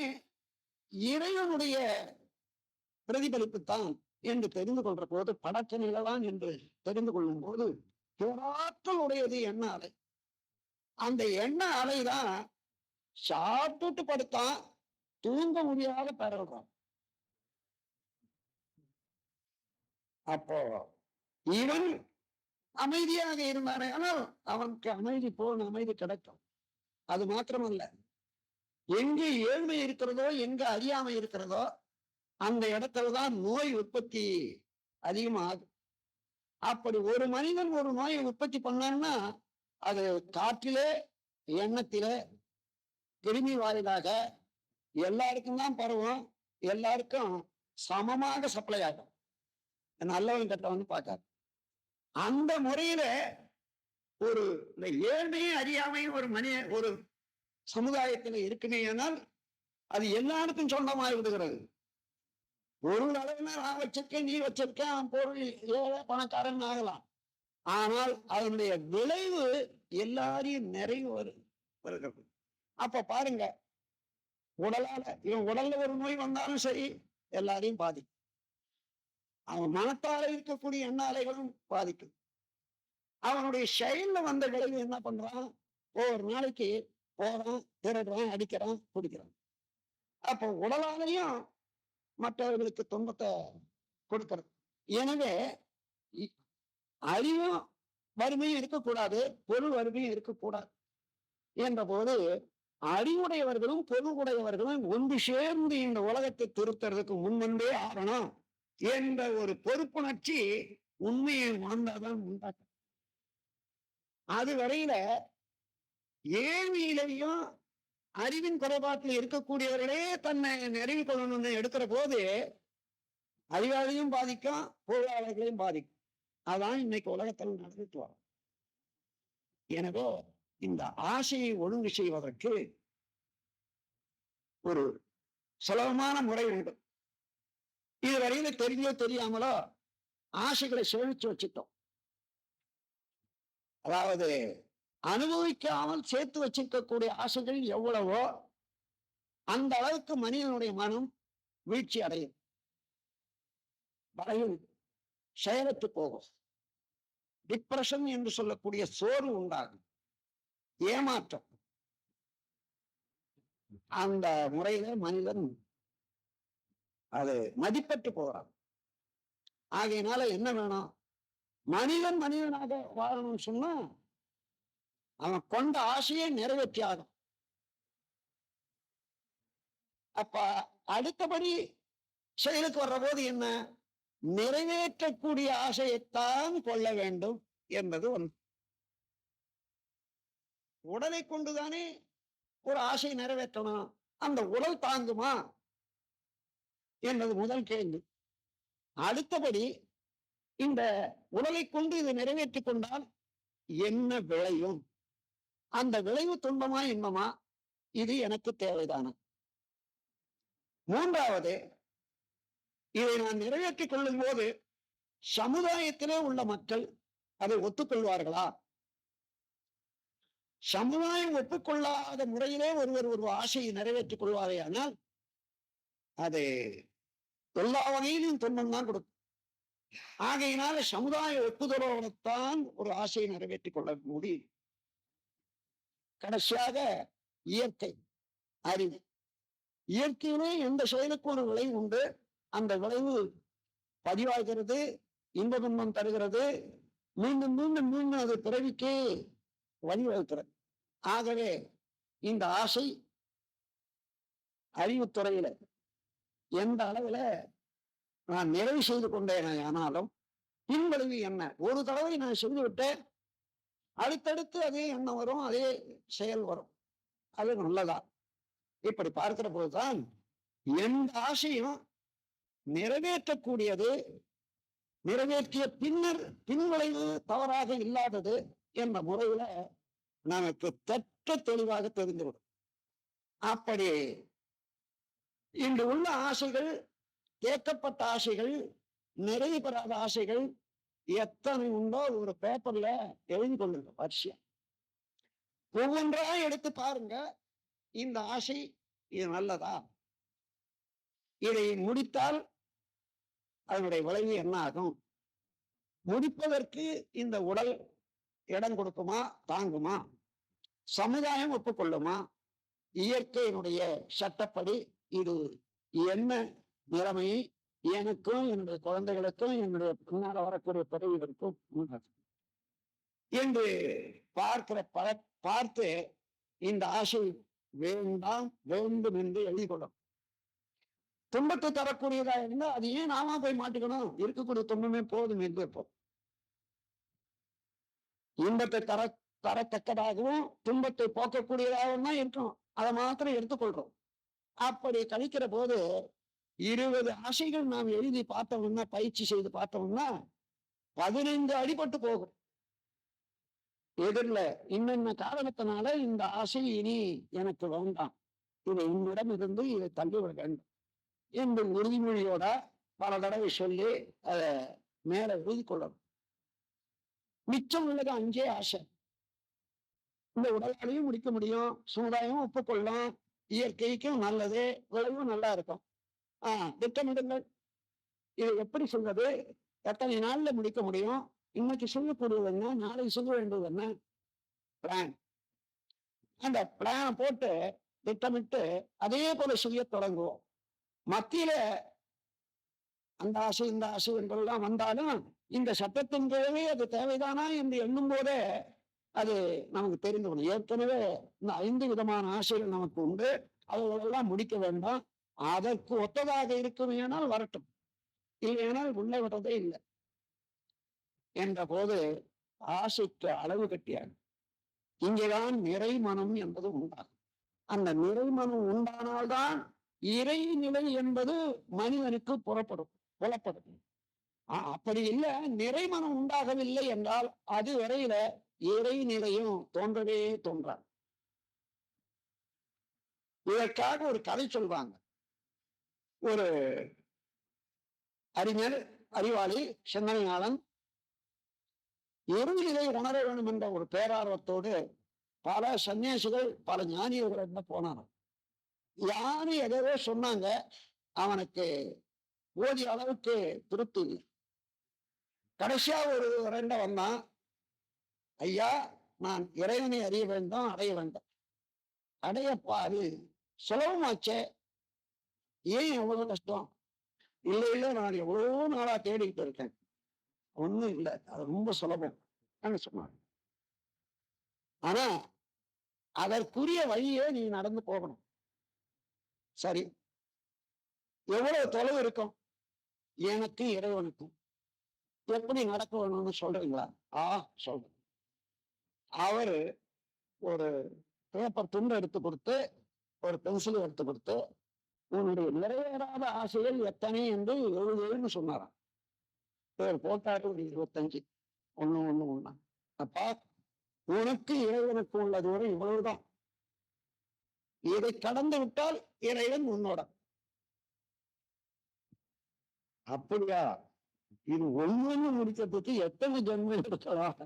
இறைவனுடைய பிரதிபலிப்புத்தான் என்று தெரிந்து கொள்ற போது, படக்க நிழலான் என்று தெரிந்து கொள்ளும் போது பேராற்றல் உடையது எண்ண அலை. அந்த எண்ண அலைதான் சாப்பிட்டு படுத்தா தூங்க முடியாத பெறல்றான். அப்போ இவன் அமைதியாக இருந்தானே ஆனால் அவனுக்கு அமைதி போன அமைதி கிடைக்கும். அது மாத்திரமல்ல, எங்கே ஏழ்மை இருக்கிறதோ, எங்க அறியாமை இருக்கிறதோ, அந்த இடத்துலதான் நோய் உற்பத்தி அதிகமாகும். அப்படி ஒரு மனிதன் ஒரு நோயை உற்பத்தி பண்ணான்னா அது காற்றிலே, எண்ணத்திலே, கிருமி வாயிலாக எல்லாருக்கும் தான் பரவும், எல்லாருக்கும் சமமாக சப்ளை ஆகும். நல்லவன் கெட்டவன் பார்க்காது. அந்த முறையில ஒரு இந்த ஏழ்மையும் அறியாமையும் ஒரு சமுதாயத்தில் இருக்குமேயானால் அது எல்லாருக்கும் சொந்தமாகி விடுகிறது. ஒரு அளவுல நான் வச்சிருக்கேன், நீ வச்சிருக்கேன், அவன் பொருள் ஏழை பணக்காரன் ஆகலாம். ஆனால் அதனுடைய விளைவு எல்லாரையும் நிறைவு வருகிறது. அப்ப பாருங்க, இவன் உடல்ல ஒரு நோய் வந்தாலும் சரி எல்லாரையும் பாதிக்கும். அவன் மனத்தால இருக்கக்கூடிய எண்ண அலைகளும் பாதிக்கும். அவனுடைய செயல்ல வந்த விளைவு என்ன பண்றான்? ஒவ்வொரு நாளைக்கு போறான், திருடுறான், அடிக்கிறான், குடிக்கிறான். அப்போ உடலாலையும் மற்றவர்களுக்கு துன்பத்தை கொடுக்கிறது. எனவே அறிவும் வறுமையும் இருக்கக்கூடாது, பொருள் வறுமையும் இருக்கக்கூடாது என்ற போது அறிவுடையவர்களும் பொருளுடையவர்களும் ஒன்று சேர்ந்து இந்த உலகத்தை திருத்துறதுக்கு முன்வந்தே ஆகணும் என்ற ஒரு பொறுப்புணர்ச்சி உண்மையை உணர்ந்தாதான் உண்டாக்க. அது வரையில ஏழ்மையிலையும் அறிவின் குறைபாட்டில் இருக்கக்கூடியவர்களே தன்னை நிறைவு கொள்ளணும்னு எடுக்கிற போது அறிவாளியும் பாதிக்கும், பொருளாளர்களையும் பாதிக்கும். அதான் இன்னைக்கு உலகத்தில் நடந்துட்டு வரும். எனவே இந்த ஆசையை ஒழுங்கு செய்வதற்கு ஒரு சுலபமான முறை உண்டு. இதுவரையில தெரிஞ்சோ தெரியாமலோ ஆசைகளை சேமிச்சு வச்சுட்டோம். அதாவது அனுபவிக்காமல் சேர்த்து வச்சிருக்கக்கூடிய ஆசைகள் எவ்வளவோ அந்த அளவுக்கு மனிதனுடைய மனம் வீழ்ச்சி அடையும், வரையும் செயலற்று போகும். டிப்ரெஷன் என்று சொல்லக்கூடிய சோர்வு உண்டாகும், ஏமாற்றம். அந்த முறையில மனிதன் அது மதிப்பற்று போகிறான். ஆகையினால என்ன வேணும்? மனிதன் மனிதனாக வாழணும்னு சொன்னா அவன் கொண்ட ஆசையை நிறைவேற்றி ஆகும். அப்ப அடுத்தபடி செயலுக்கு வர்ற போது என்ன? நிறைவேற்றக்கூடிய ஆசையைத்தான் கொள்ள வேண்டும் என்பது ஒன்று. உடலை கொண்டுதானே ஒரு ஆசை நிறைவேற்றணும். அந்த உடல் தாங்குமா என்பது முதல் கேள்வி. அடுத்தபடி இந்த உடலை கொண்டு இதை நிறைவேற்றி கொண்டால் என்ன விளையும்? அந்த விளைவு துன்பமா இன்பமா? இது எனக்கு தேவைதான. மூன்றாவது, இதை நான் நிறைவேற்றிக் கொள்ளும் போது சமுதாயத்திலே உள்ள மக்கள் அதை ஒத்துக்கொள்வார்களா? சமுதாயம் ஒப்புக்கொள்ளாத முறையிலே ஒருவர் ஒரு ஆசையை நிறைவேற்றிக் கொள்வாரே ஆனால் அது எல்லா வகையிலும் துன்பம் தான் கொடுக்கும். ஆகையினால சமுதாய ஒப்புதலோடத்தான் ஒரு ஆசையை நிறைவேற்றிக் கொள்ள முடியும். கடைசியாக இயற்கை அறிவு. இயற்கையிலே எந்த செயலுக்கு ஒரு விளைவு உண்டு, அந்த விளைவு பதிவாகிறது, இன்ப துன்பம் தருகிறது, மீண்டும் மீண்டும் மீண்டும் அது பிறவிக்கு வழிவகுக்கிறது. ஆகவே இந்த ஆசை அறிவுத்துறையில எந்த அளவுல நான் நிறைவு செய்து கொண்டேன் ஆனாலும் பின்விளைவு என்ன? ஒரு தடவை நான் செய்து விட்டேன், அடுத்தடுத்து அதே எண்ணம் வரும், அதே செயல் வரும். அது நல்லதா? இப்படி பார்க்கிற போதுதான் எந்த ஆசையும் நிறைவேற்றக்கூடியது, நிறைவேற்றிய பின்னர் பின்விளைவு தவறாக இல்லாதது என்ற முறையில நமக்கு தெளிவாக தெரிந்துவிடும். அப்படி இன்று உள்ள ஆசைகள், கேட்கப்பட்ட ஆசைகள், நிறைவு பெறாத ஆசைகள் எத்தனை உண்டோ ஒரு பேப்பர்ல எழுதி கொள்ளுங்க வரிசையா. ஒவ்வொன்றா எடுத்து பாருங்க. இந்த ஆசை இது நல்லதா? இதை முடித்தால் அதனுடைய விளைவு என்ன ஆகும்? முடிப்பதற்கு இந்த உடல் இடம் கொடுக்குமா, தாங்குமா? சமுதாயம் ஒப்புக்கொள்ளுமா? இயற்கையினுடைய சட்டப்படி இது என்ன நிலைமையை எனக்கும் என்னுடைய குழந்தைகளுக்கும் என்னுடைய பின்னால் வரக்கூடிய பிறவிகளுக்கும் என்று பார்த்து இந்த ஆசை வேண்டாம் வேண்டும் என்று எழுதி கொள்ளும். துன்பத்தை தரக்கூடியதா இருந்தா அது ஏன் நாம போய் மாட்டிக்கணும்? இருக்கக்கூடிய துன்பமே போதும் என்று இருப்போம். இன்பத்தை தரத்தக்கதாகவும் துன்பத்தை போக்கக்கூடியதாகவும் தான் இருக்கும். அதை மாத்திரம் எடுத்துக்கொள்றோம். அப்படி கழிக்கிற போது 20 ஆசைகள் நாம் எழுதி பார்த்தோம்னா, பயிற்சி செய்து பார்த்தோம்னா 15 அடிபட்டு போகும். எதிரில் இன்னென்ன காரணத்தினால இந்த ஆசை இனி எனக்கு வேண்டாம், இதை என்னிடம் இருந்து இதை தள்ளிவிட வேண்டும் என்று உறுதிமொழியோட பல தடவை சொல்லி அதை மேல எழுதி கொள்ளணும். மிச்சம் உள்ளது 5 ஆசை. இந்த உடலாலையும் முடிக்க முடியும், சமுதாயம் ஒப்புக்கொள்ளும், இயற்கைக்கும் நல்லது, விளைவும் நல்லா இருக்கும். திட்டமிடுங்கள். இது எப்படி சொல்றது? எத்தனை நாள்ல முடிக்க முடியும்? இன்னைக்கு செய்யக்கூடியது என்ன, நாளை செய்ய வேண்டியது என்ன? பிளான். அந்த பிளான போட்டு திட்டமிட்டு அதே போல செய்ய தொடங்குவோம். மத்தியில அந்த ஆசை இந்த ஆசை என்பதெல்லாம் வந்தாலும் இந்த சட்டத்தின் கீழே அது தேவைதானா என்று எண்ணும் போதே அது நமக்கு தெரிந்து. ஏற்கனவே இந்த 5 விதமான ஆசைகள் நமக்கு உண்டு, அவைகளெல்லாம் முடிக்க வேண்டாம். அதற்கு ஒத்ததாக இருக்குமேனால் வரட்டும், இல்லையானால் உள்ளே விடுறதே இல்லை என்ற போது ஆசைக்கு அளவு கட்டியாகும். இங்கேதான் நிறை மனம் என்பது உண்டாகும். அந்த நிறை மனம் உண்டானால்தான் இறை நிலை என்பது மனிதனுக்கு புலப்படும். அப்படி இல்லை, நிறைமனம் உண்டாகவில்லை என்றால் அது வரையில இறை நிலையும் தோன்றவே தோன்றாது. இதற்காக ஒரு கதை சொல்வாங்க. ஒரு அறிஞர், அறிவாளி, சிந்தனையாளன் இறுதியை உணர வேண்டும் என்ற ஒரு பேரார்வத்தோடு பல சன்னியாசிகள், பல ஞானியர்கள் போனார். யாரு எதோ சொன்னாங்க, அவனுக்கு போதிய அளவுக்கு திருப்தி இல்லை. கடைசியா ஒரு 2 வந்தான். ஐயா, நான் இறைவனை அறிய வேண்டும், அடைய வேண்டும். அடையப்பா, அது சுலபமாச்சே, ஏன் எவ்வளவு கஷ்டம்? இல்லை இல்லை, நான் எவ்வளவோ நாளா தேடிக்கிட்டு இருக்கேன், ஒண்ணும் இல்லை, அது ரொம்ப சுலபம் சொன்னாங்க. ஆனா அதற்குரிய வழியே நீ நடந்து போகணும். சரி, எவ்வளவு தொலைவு இருக்கும் எனக்கு இறைவனுக்கும்? எப்படி நடக்க வேணும்னு சொல்றீங்களா? சொல்றேன். அவரு ஒரு பேப்பர் துண்டு எடுத்து கொடுத்து, ஒரு பென்சில் எடுத்து கொடுத்து, உன்னுடைய நிறைவேறாத ஆசைகள் எத்தனை என்று எழுதுன்னு சொன்னாராம். இவர் போட்டாரு ஒரு 25, ஒண்ணு. அப்பா, உனக்கு இறைவனுக்கு உள்ள தூரம் இவ்வளவுதான். இதை கடந்து விட்டால் இறைவன் உன்னோட. அப்படியா? இது ஒண்ணு முடிக்கிறதுக்கு எத்தனை ஜென்மம் எடுக்கலாம்?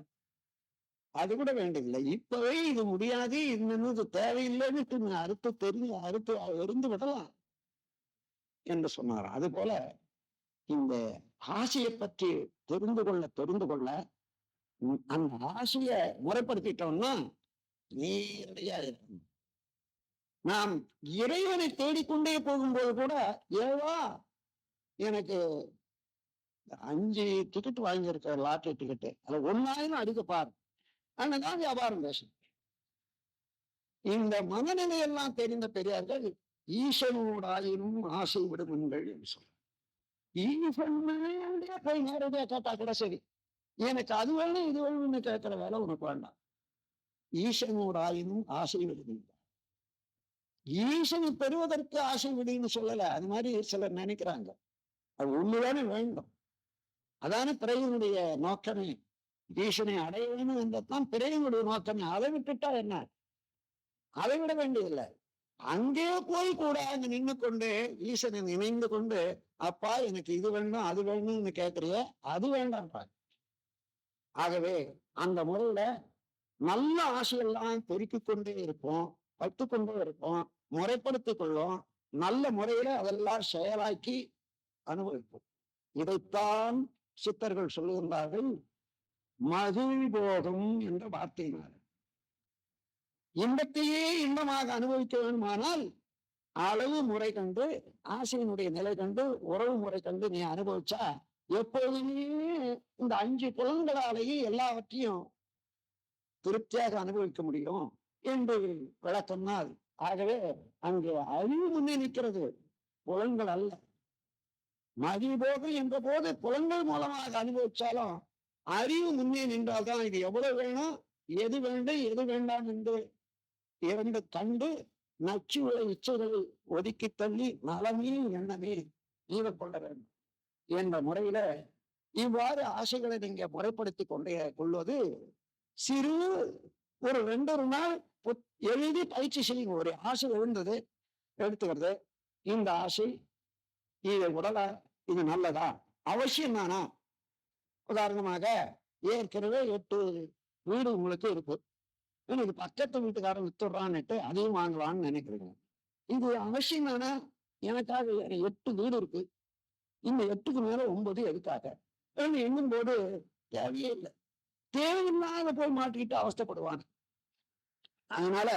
அது கூட வேண்டியதில்லை, இப்பவே இது முடியாது, இன்னும் தேவையில்லைன்னு அறுத்து எரிந்து விடலாம் என்று சொன்னார். அது போல இந்த ஆசையை பற்றி தெரிந்து கொள்ள அந்த ஆசையை முறைப்படுத்திட்டோம்னா நேரடியா இருக்கும். நாம் இறைவனை தேடிக்கொண்டே போகும்போது கூட, ஏவா எனக்கு 5 டிக்கெட் வாங்கியிருக்க, லாட்டரி டிக்கெட்டு, அதுல 1000 அடிக்க பாரு, அண்ணதான் வியாபாரம் பேசணும். இந்த மனநிலையெல்லாம் தெரிந்த பெரியார்கள் ஈசனோடாயினும் ஆசை விடுமுங்கள் என்று சொல்ற. ஈசனே போய் நேரடியா கேட்டா கூட சரி, எனக்கு அது வேணும் இது வேணும்னு கேட்கிற வேலை உனக்கு வேண்டாம். ஈசனோடாயினும் ஆசை விடுகின்றார். ஈசனை பெறுவதற்கு ஆசை விடுன்னு சொல்லல. அது மாதிரி சிலர் நினைக்கிறாங்க. அது ஒண்ணுதானே வேண்டும், அதான பிறகுனுடைய நோக்கமே. ஈசனை அடைய வேணும் என்றதான் பிறகுனுடைய நோக்கமே. அதை விட்டுட்டா என்ன? அதை விட வேண்டியதில்லை. அங்கே போய் கூட அங்க நின்று கொண்டு ஈசனை நினைந்து கொண்டு, அப்பா எனக்கு இது வேணும் அது வேணும்னு கேட்கறிய, அது வேண்டாம்ப்பா. ஆகவே அந்த முறையில நல்ல ஆசையெல்லாம் பெருக்கிக் கொண்டே இருப்போம், கற்றுக்கொண்டே இருப்போம், முறைப்படுத்திக் கொள்ளும், நல்ல முறையில அதெல்லாம் செயலாக்கி அனுபவிப்போம். இதைத்தான் சித்தர்கள் சொல்லுகின்றார்கள், மகிழ்போகம் என்ற வார்த்தையினார். இன்பத்தையே இன்பமாக அனுபவிக்க வேண்டுமானால் அளவு முறை கண்டு, ஆசையினுடைய நிலை கண்டு, உறவு முறை கண்டு நீ அனுபவிச்சா எப்போதுமே இந்த 5 புலன்களாலேயே எல்லாவற்றையும் திருப்தியாக அனுபவிக்க முடியும் என்று விளக்கம்னால். ஆகவே அங்கே அறிவு முன்னே நிற்கிறது, புலன்கள் அல்ல. மகிழ்போகம் என்ற போது புலன்கள் மூலமாக அனுபவிச்சாலும் அறிவு முன்னே நின்றால்தான் இது எவ்வளவு வேணும், எது வேண்டும் எது வேண்டாம் என்று இரண்டு கண்டு நச்சுள்ள இச்சைகளை ஒதுக்கி தள்ளி நலமே எண்ணமே ஈடு கொள்ள வேண்டும் என்ற முறையில இவ்வாறு ஆசைகளை நீங்க முறைப்படுத்தி கொண்டே கொள்வது சிறு ஒரு 2 நாள் எழுதி பயிற்சி செய்யுங்க. ஒரு ஆசை எழுந்தது எடுத்துக்கிறது, இந்த ஆசை இது உடலா, இது நல்லதா, அவசியம் தானா? உதாரணமாக ஏற்கனவே 8 வீடு உங்களுக்கு இருக்கு, எனக்கு பக்கத்து வீட்டுக்காரன் வித்துடுறான்னுட்டு அதையும் வாங்கலான்னு நினைக்கிறீங்க. இது அவசியம் தானே? எனக்காக 8 வீடு இருக்கு, இந்த 8க்கு மேல 9 எதுக்காக எண்ணும் போது தேவையே இல்லை. தேவையில்லாத போய் மாட்டிக்கிட்டு அவஸ்தைப்படுவாங்க. அதனால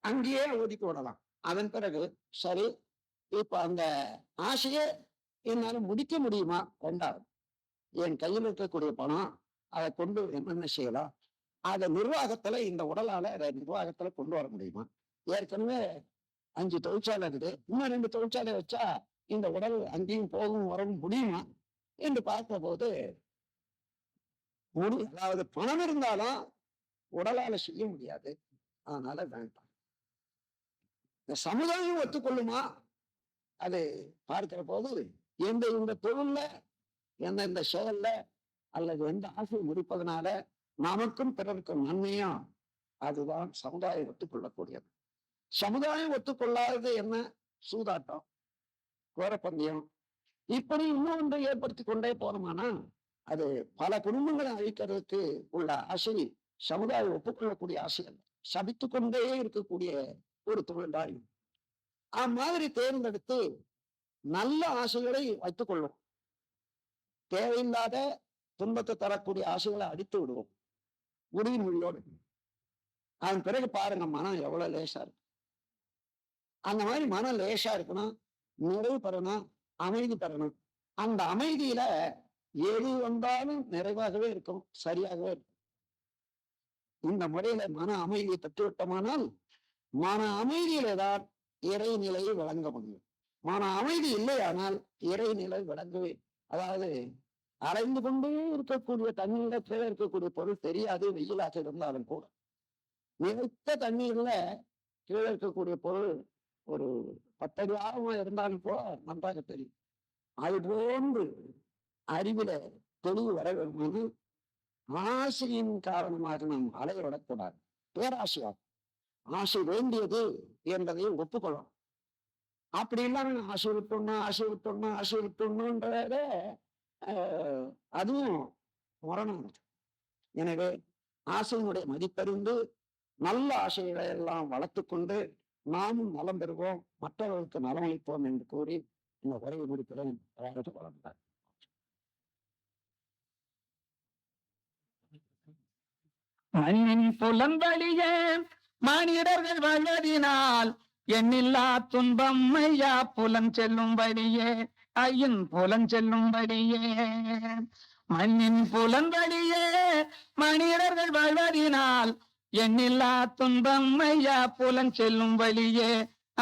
அங்கேயே ஒதுக்கி விடலாம். அதன் பிறகு சரி, இப்ப அந்த ஆசையை என்னால முடிக்க முடியுமா? 2வது, என் கையில் இருக்கக்கூடிய பணம் அதை கொண்டு என்னென்ன செய்யலாம், அதை நிர்வாகத்துல இந்த உடலால அதை நிர்வாகத்துல கொண்டு வர முடியுமா? ஏற்கனவே 5 தொழிற்சாலை இருக்குது, இன்னும் 2 தொழிற்சாலை வச்சா இந்த உடல் அங்கேயும் போகும் வரவும் முடியுமா என்று பார்க்கிற போது அதாவது பணம் இருந்தாலும் உடலால செய்ய முடியாது. அதனால வேண்டாம். இந்த சமுதாயம் ஒத்துக்கொள்ளுமா அது பார்க்கிற போது இந்த தொழில்ல எந்த செயல்ல அல்லது எந்த ஆசையை முடிப்பதனால நமக்கும் பிறருக்கும் நன்மையும் அதுதான் சமுதாயம் ஒத்துக்கொள்ளக்கூடியது. சமுதாயம் ஒத்துக்கொள்ளாதது என்ன? சூதாட்டம், கோரப்பந்தயம், இப்படி இன்னொன்றை ஏற்படுத்தி கொண்டே போனோமானா அது பல குடும்பங்களை அழிக்கிறதுக்கு உள்ள ஆசை சமுதாயம் ஒப்புக்கொள்ளக்கூடிய ஆசை அல்ல, சபித்து கொண்டே இருக்கக்கூடிய ஒரு தொழில்தான். அம்மாதிரி தேர்ந்தெடுத்து நல்ல ஆசைகளை வைத்துக் கொள்வோம், தேவையில்லாத துன்பத்தை தரக்கூடிய ஆசைகளை அடித்து விடுவோம் உறுதிமொழியோடு. அதன் பிறகு பாருங்க மனம் எவ்வளவு லேசா இருக்கு. அந்த மாதிரி மனம் லேசா இருக்கணும், நிறைவு பெறணும், அமைதி பெறணும். அந்த அமைதியில எது வந்தாலும் நிறைவாகவே இருக்கும், சரியாகவே இருக்கும். இந்த முறையில மன அமைதியை பெற்றுவிட்டோமானால் மன அமைதியிலே தான் இறைநிலையை வழங்க முடியும். மன அமைதி இல்லையானால் இறைநிலை விளங்கவே, அதாவது அலைந்து கொண்டே இருக்கக்கூடிய தண்ணீரத்தில் இருக்கக்கூடிய பொருள் தெரியாது, வெயிலாக இருந்தாலும் கூட. நிலைத்த தண்ணீர்ல கீழே இருக்கக்கூடிய பொருள் ஒரு 10 அடி ஆழமா இருந்தாலும் கூட நன்றாக தெரியும். அது போன்று அறிவில தெளிவு வர வேண்டுமானால் ஆசையின் காரணமாக நாம் அலைய விடக்கூடாது. பேராசையாகும். ஆசை வேண்டியது என்பதையும் ஒப்புக்கொள்ளும். அப்படி இல்லாம ஆசை விட்டுணும்ன்றத அதுவும் முரணானது. எனவே ஆசையினுடைய மதிப்பறிந்து நல்ல ஆசைகளை எல்லாம் வளர்த்து கொண்டு நாமும் நலம் பெறுவோம், மற்றவர்களுக்கு நலமளிப்போம் என்று கூறி இந்த உரையை முடிக்கிறேன். வளர்ந்தார். மண்ணின் புலம்பலியே மனிதர்கள் வாழ்வதினால் எண்ணில்லா துன்பம் ஐயா புலம் செல்லும்படியே, ஐயன் புலம் செல்லும்படியே. மண்ணின் புலம்பலியே மனிதர்கள் வாழ்வதினால் எண்ணில்லா துன்பம் ஐயா புலம் செல்லும் வழியே,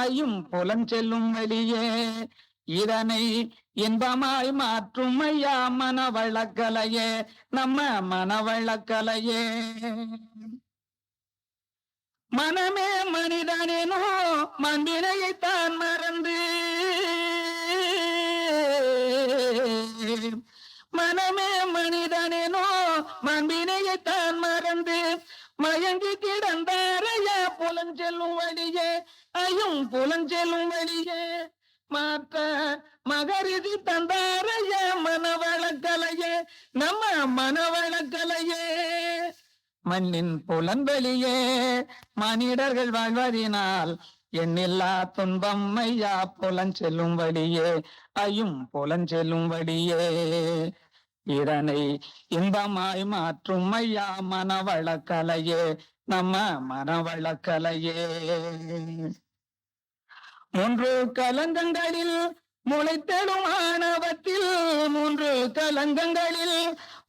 ஐயும் புலம் செல்லும் வழியே. இதனை இன்பமாய் மாற்றும் ஐயா மனவளக்கலையே, நம்ம மனவளக்கலையே. மனமே மனிதனேனோ மண்பினையைத்தான் மறந்து, மனமே மனிதனேனோ மண்பினையைத்தான் மறந்து மயங்கி கிடந்தாரைய புலஞ்செல்லும் வழியே ஐயும் புலஞ்செல்லும் வழியே மாற்ற மகரிதி தந்தாரைய மனவளக்கலையே நம்ம மனவளக்கலையே மண்ணின் புலன்வெளியே மனிதர்கள் வாழ்வதினால் எண்ணில்லா துன்பம் ஐயா புலஞ்செல்லும் வழியே ஐயும் புலஞ்செல்லும் வழியே இதனை இன்பமாய் மாற்றும் ஐயா மனவளக்கலையே நம்ம மனவளக்கலையே மூன்று கலங்கங்களில் முளைத்தெழும் ஆணவத்தில் மூன்று கலங்கங்களில்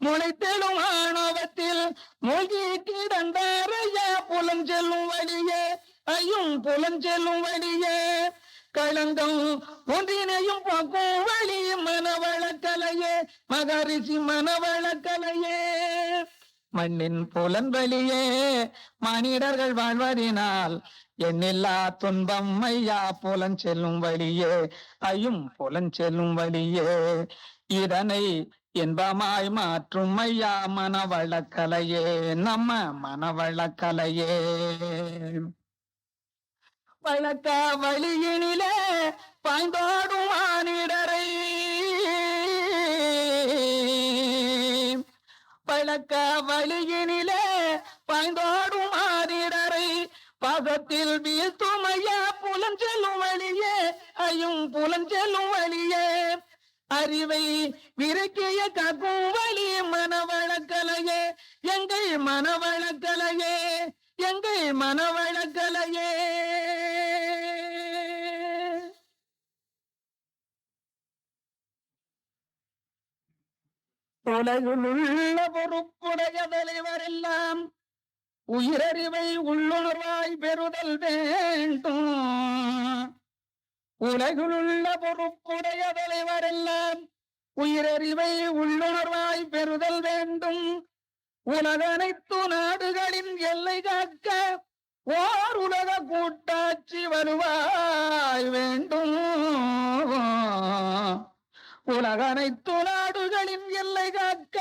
முளைத்தெழும் ஆணவத்தில் மூழ்கி கிடந்தாரைய புலஞ்செல்லும் வழியே ஐயும் புலஞ்செல்லும் வழியே களங்கம் ஒன்றினையும் போக்கும் வழி மனவளக்கலையே மகரிஷி மனவளக்கலையே மண்ணின் புலன்வெளியே மனிதர்கள் வாழ்வதினால் எண்ணில்லா துன்பம் ஐயா புலஞ்செல்லும் வழியே ஐயும் புலஞ்செல்லும் வழியே இதனை இன்பமாய் மாற்றும் ஐயா மனவளக்கலையே நம்ம மனவளக்கலையே வழக்க வழியினிலே பாய்ந்தோடும் மானிடரை பழக்க வழியினிலே பாய்ந்தோடும் மானிடரை பாகத்தில் வீழ்த்துமையா புலஞ்செல்லும் வழியே ஐயும் புலஞ்செல்லும் வழியே அறிவை விரக்கிய காக்கும் வழி மனவளக்கலையே எங்கள் மனவளக்கலையே எங்கள் மனவளக்கலையே உலகிலுள்ள பொறுப்புடைய தலைவர் எல்லாம் உயிரறிவை உள்ளுணர்வாய் பெறுதல் வேண்டும் உலகிலுள்ள பொறுப்புடைய தலைவர் எல்லாம் உயிரறிவை உள்ளுணர்வாய் பெறுதல் வேண்டும் உலகனைத்து நாடுகளின் எல்லை காக்க ஓர் உலக கூட்டாட்சி வருவாய் வேண்டும் உலகனைத்து நாடுகளின் எல்லை காக்க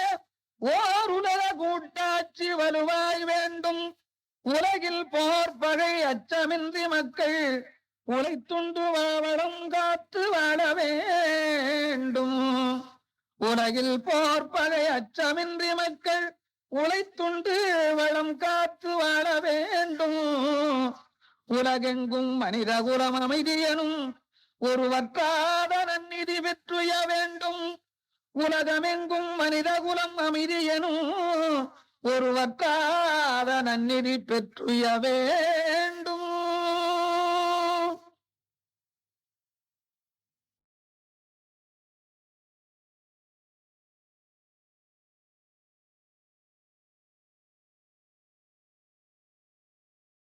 ஓர் உலக கூட்டாட்சி வருவாய் வேண்டும் உலகில் போர் பகை அச்சமின்றி மக்கள் உழைத்துண்டு வாழம் காத்து வாழ வேண்டும் உலகில் போர் பகை அச்சமின்றி மக்கள் உழைத்துண்டு வளம் காத்து வாழ வேண்டும் உலகெங்கும் மனித குலம் அமைதியனும் ஒருவற்றாத நன்னிதி பெற்றுய வேண்டும் உலகமெங்கும் மனித குலம் அமைதியனும் ஒருவற்றாத நன்னிதி பெற்றுய வேண்டும்